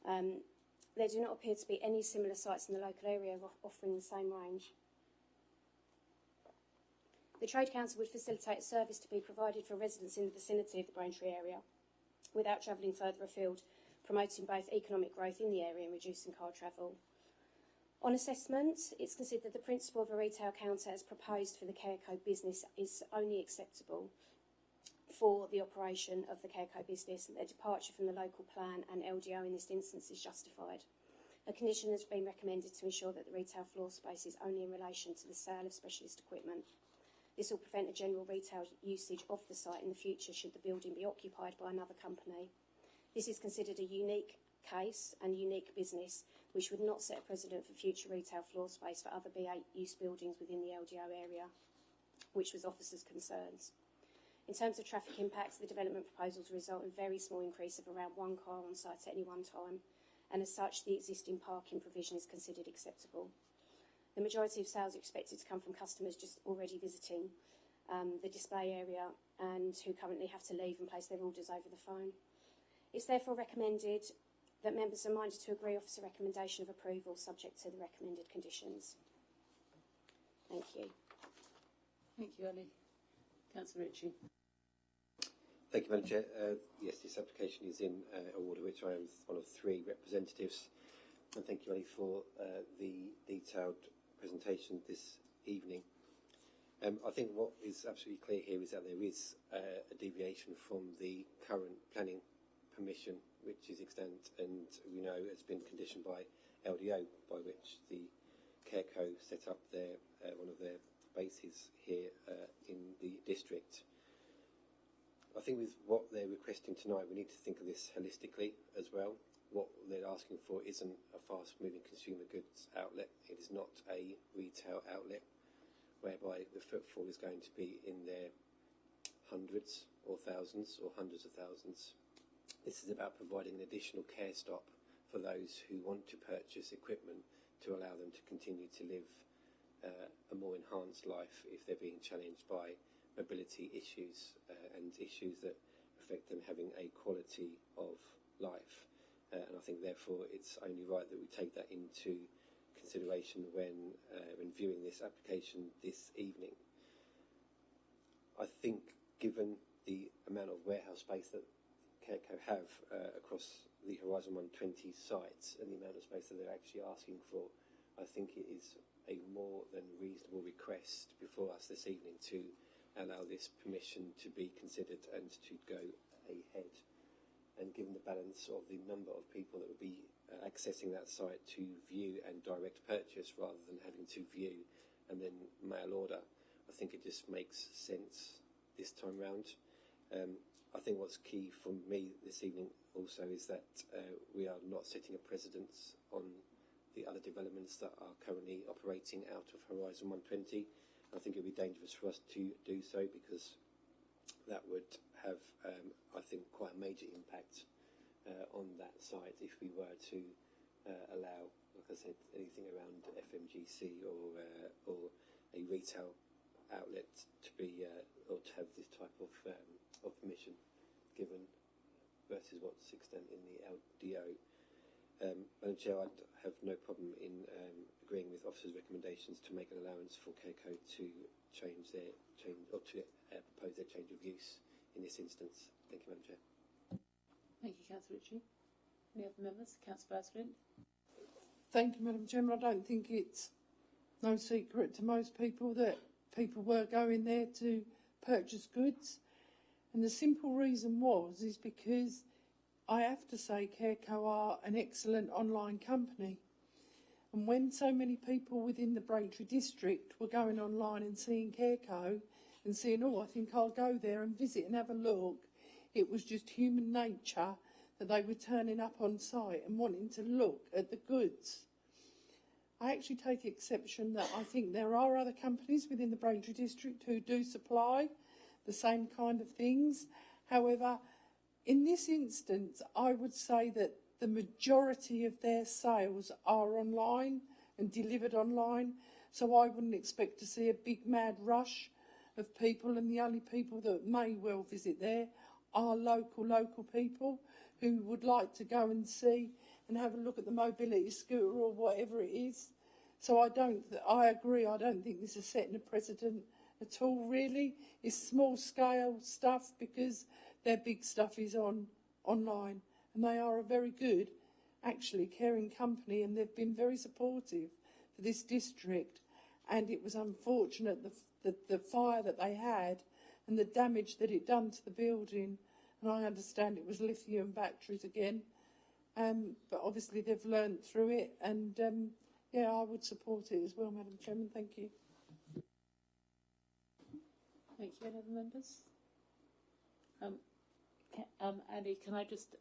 There do not appear to be any similar sites in the local area offering the same range. The Trade Council would facilitate a service to be provided for residents in the vicinity of the Braintree area without travelling further afield, promoting both economic growth in the area and reducing car travel. On assessment, it's considered that the principle of a retail counter as proposed for the Careco business is only acceptable for the operation of the Careco business, and their departure from the local plan and LDO in this instance is justified. A condition has been recommended to ensure that the retail floor space is only in relation to the sale of specialist equipment. This will prevent a general retail usage of the site in the future should the building be occupied by another company. This is considered a unique case and unique business, which would not set a precedent for future retail floor space for other B8 use buildings within the LDO area, which was officers' concerns. In terms of traffic impacts, the development proposals result in a very small increase of around 1 car on site at any one time, and as such, the existing parking provision is considered acceptable. The majority of sales are expected to come from customers just already visiting the display area and who currently have to leave and place their orders over the phone. It's therefore recommended that members are minded to agree officer recommendation of approval subject to the recommended conditions. Thank you. Thank you, Ali. Councillor Ritchie. Thank you, Madam Chair. Yes, this application is in order, which I am one of 3 representatives. And thank you, Ali, for the detailed presentation this evening. I think what is absolutely clear here is that there is a deviation from the current planning permission, which is extant, and we know it's been conditioned by LDO, by which the Careco set up their one of their bases here in the district. I think with what they're requesting tonight, we need to think of this holistically as well. What they're asking for isn't a fast-moving consumer goods outlet. It is not a retail outlet whereby the footfall is going to be in their hundreds or thousands or hundreds of thousands. This is about providing an additional care stop for those who want to purchase equipment to allow them to continue to live a more enhanced life if they're being challenged by mobility issues and issues that affect them having a quality of life. And I think, therefore, it's only right that we take that into consideration when viewing this application this evening. I think, given the amount of warehouse space that Careco have across the Horizon 120 sites and the amount of space that they're actually asking for, I think it is a more than reasonable request before us this evening to allow this permission to be considered and to go ahead. And given the balance of the number of people that would be accessing that site to view and direct purchase rather than having to view and then mail order, I think it just makes sense this time round. I think what's key for me this evening also is that we are not setting a precedence on the other developments that are currently operating out of Horizon 120. I think it would be dangerous for us to do so because that would have, I think, quite a major impact on that site if we were to allow, like I said, anything around FMGC or a retail outlet to be or to have this type of permission given versus what's extant in the LDO. Madam Chair, I'd have no problem in agreeing with officers' recommendations to make an allowance for Careco to propose their change of use in this instance. Thank you, Madam Chair. Thank you, Councillor Ritchie. Any other members? Councillor Bass-Flint. Thank you, Madam Chairman. I don't think it's no secret to most people that people were going there to purchase goods. And the simple reason is because I have to say Careco are an excellent online company. And when so many people within the Braintree district were going online and seeing Careco and saying, oh, I think I'll go there and visit and have a look, it was just human nature that they were turning up on site and wanting to look at the goods. I actually take exception that I think there are other companies within the Braintree district who do supply the same kind of things. However, in this instance, I would say that the majority of their sales are online and delivered online, so I wouldn't expect to see a big mad rush of people, and the only people that may well visit there are local people who would like to go and see and have a look at the mobility scooter or whatever it is. So I agree, I don't think this is setting a precedent at all, really. It's small scale stuff because their big stuff is online, and they are a very good, actually, caring company, and they've been very supportive for this district. And it was unfortunate the fire that they had and the damage that it done to the building. And I understand it was lithium batteries again, but obviously they've learnt through it. And yeah, I would support it as well, Madam Chairman. Thank you. Thank you. Any other members? Andy, can I just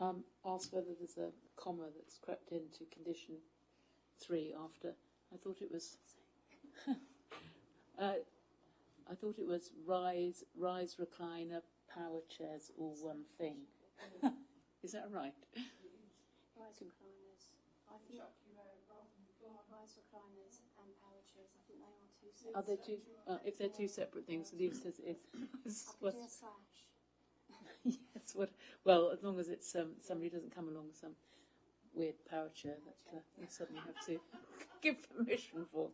ask whether there's a comma that's crept into condition 3 after? I thought it was. I thought it was rise, recliner, power chairs, all one thing. Is that right? Rise recliners. I think rise recliners and power chairs. I think they are two separate. Are they two? If they're two separate things, the use says if. I could do a slash. Yes. Well, as long as it's somebody doesn't come along with some weird power chair that you suddenly have to give permission for.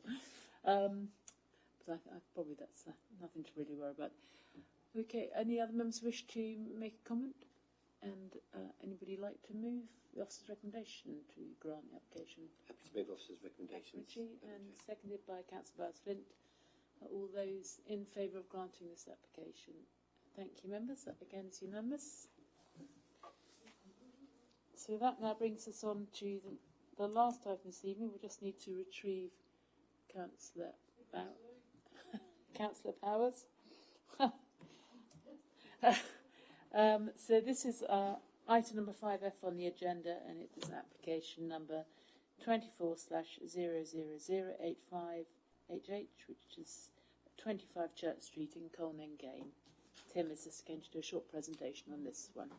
But I probably that's nothing to really worry about. Okay. Any other members wish to make a comment? And anybody like to move the officer's recommendation to grant the application? Happy to move officer's recommendations. Ritchie, and seconded by Councillor Bass-Flint. All those in favour of granting this application? Thank you, members. That again is unanimous. So that now brings us on to the last item this evening. We just need to retrieve Councillor Councillor Powers. So this is item number 5F on the agenda, and it is application number 24/00085HH, which is 25 Church Street in Colne Gain. Tim is just going to do a short presentation on this one.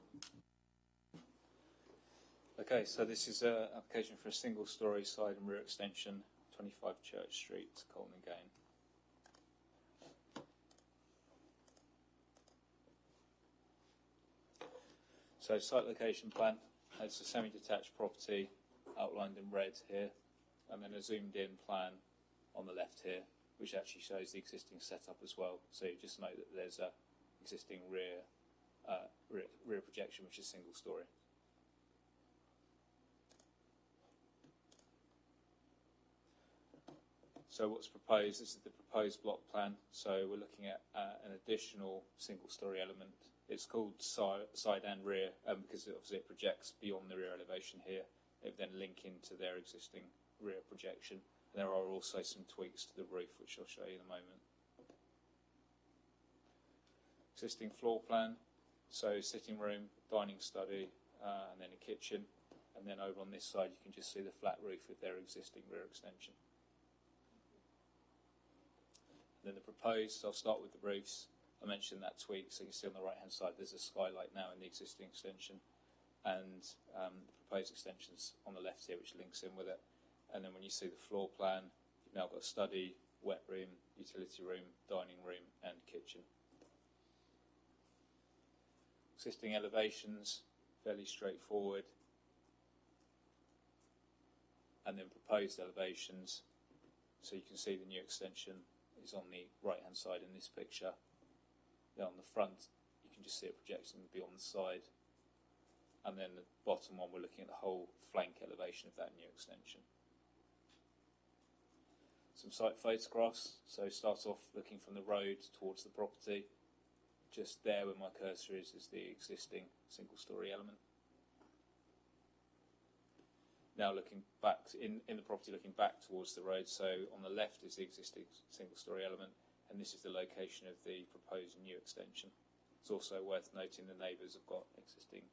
Okay, so this is an application for a single-storey side and rear extension, 25 Church Street, Colne Gain. So site location plan, it's a semi-detached property outlined in red here, and then a zoomed-in plan on the left here, which actually shows the existing setup as well. So you just note that there's a existing rear projection, which is single-storey. So what's proposed, this is the proposed block plan. So we're looking at an additional single-storey element. It's called side and rear because obviously it projects beyond the rear elevation here. It would then link into their existing rear projection. And there are also some tweaks to the roof, which I'll show you in a moment. Existing floor plan, so sitting room, dining study, and then a kitchen. And then over on this side, you can just see the flat roof with their existing rear extension. And then the proposed, I'll start with the roofs. I mentioned that tweak, so you can see on the right-hand side there's a skylight now in the existing extension, and the proposed extension's on the left here, which links in with it. And then when you see the floor plan, you've now got study, wet room, utility room, dining room, and kitchen. Existing elevations, fairly straightforward. And then proposed elevations, so you can see the new extension is on the right-hand side in this picture. Then on the front, you can just see it projecting beyond the side. And then the bottom one, we're looking at the whole flank elevation of that new extension. Some site photographs. So start off looking from the road towards the property. Just there where my cursor is the existing single-storey element. Now looking back in the property, looking back towards the road. So on the left is the existing single-storey element, and this is the location of the proposed new extension. It's also worth noting the neighbours have got existing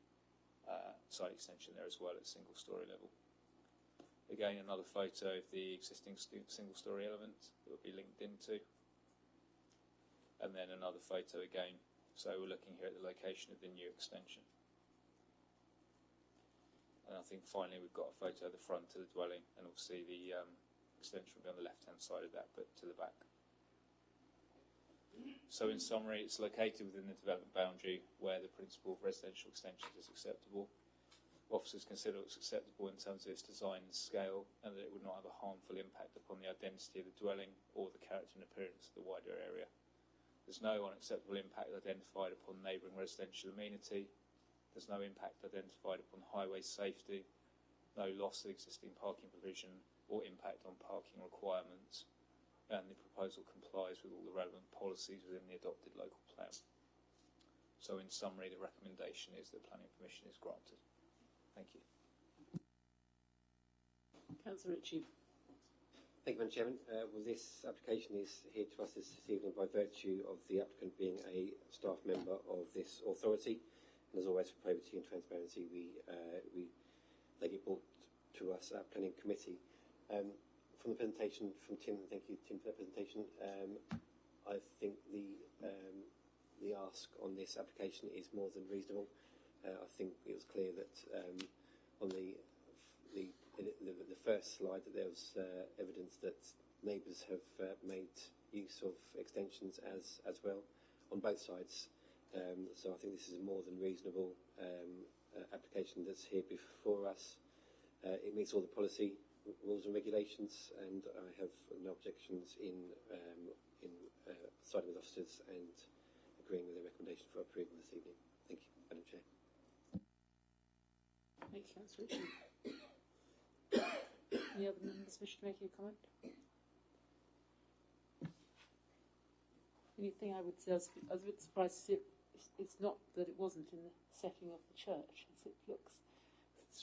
site extension there as well at single-storey level. Again, another photo of the existing single-storey element that will be linked into. And then another photo again. So we're looking here at the location of the new extension. And I think finally we've got a photo of the front of the dwelling, and obviously the extension will be on the left-hand side of that, but to the back. So in summary, it's located within the development boundary where the principle of residential extension is acceptable. Officers consider it's acceptable in terms of its design and scale, and that it would not have a harmful impact upon the identity of the dwelling or the character and appearance of the wider area. There's no unacceptable impact identified upon neighbouring residential amenity. There's no impact identified upon highway safety, no loss of existing parking provision or impact on parking requirements, and the proposal complies with all the relevant policies within the adopted local plan. So in summary, the recommendation is that planning permission is granted. Thank you. Councillor Ritchie. Thank you, Madam Chairman. Well, this application is here to us this evening by virtue of the applicant being a staff member of this authority. And as always, for probity and transparency, they get brought to us at Planning Committee. From the presentation from Tim, thank you, Tim, for that presentation. I think the ask on this application is more than reasonable. I think it was clear that on the first slide that there was evidence that neighbours have made use of extensions as well on both sides. So I think this is a more than reasonable application that's here before us. It meets all the policy rules and regulations, and I have no objections in siding with officers and agreeing with the recommendation for approval this evening. Thank you, Madam Chair. Thank you, Councillor Ritchie. Any other members wish to make a comment? Anything I would say, I was a bit surprised to see it's not that it wasn't in the setting of the church. It looks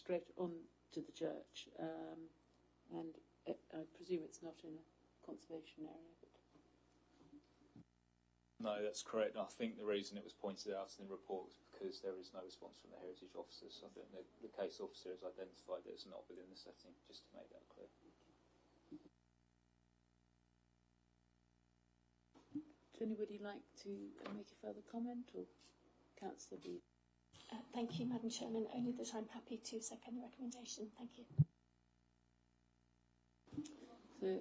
straight on to the church, and I presume it's not in a conservation area. But No, that's correct. I think the reason it was pointed out in the report was because there is no response from the heritage officers. So I think the case officer has identified that it's not within the setting, just to make that clear. Would anybody like to make a further comment, or Councillor B? Thank you, Madam Chairman. Only that I'm happy to second the recommendation. Thank you. So,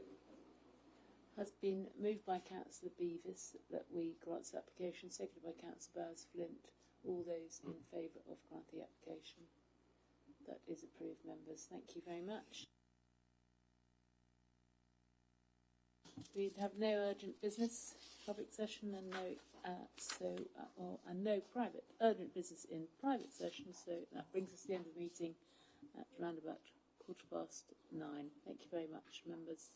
has been moved by Councillor Beavis that we grant the application, seconded by Councillor Bowes-Flint. All those in favour of grant the application? That is approved, members. Thank you very much. We have no urgent business, public session, and no private urgent business in private session. So that brings us to the end of the meeting at around about 9:15. Thank you very much, members.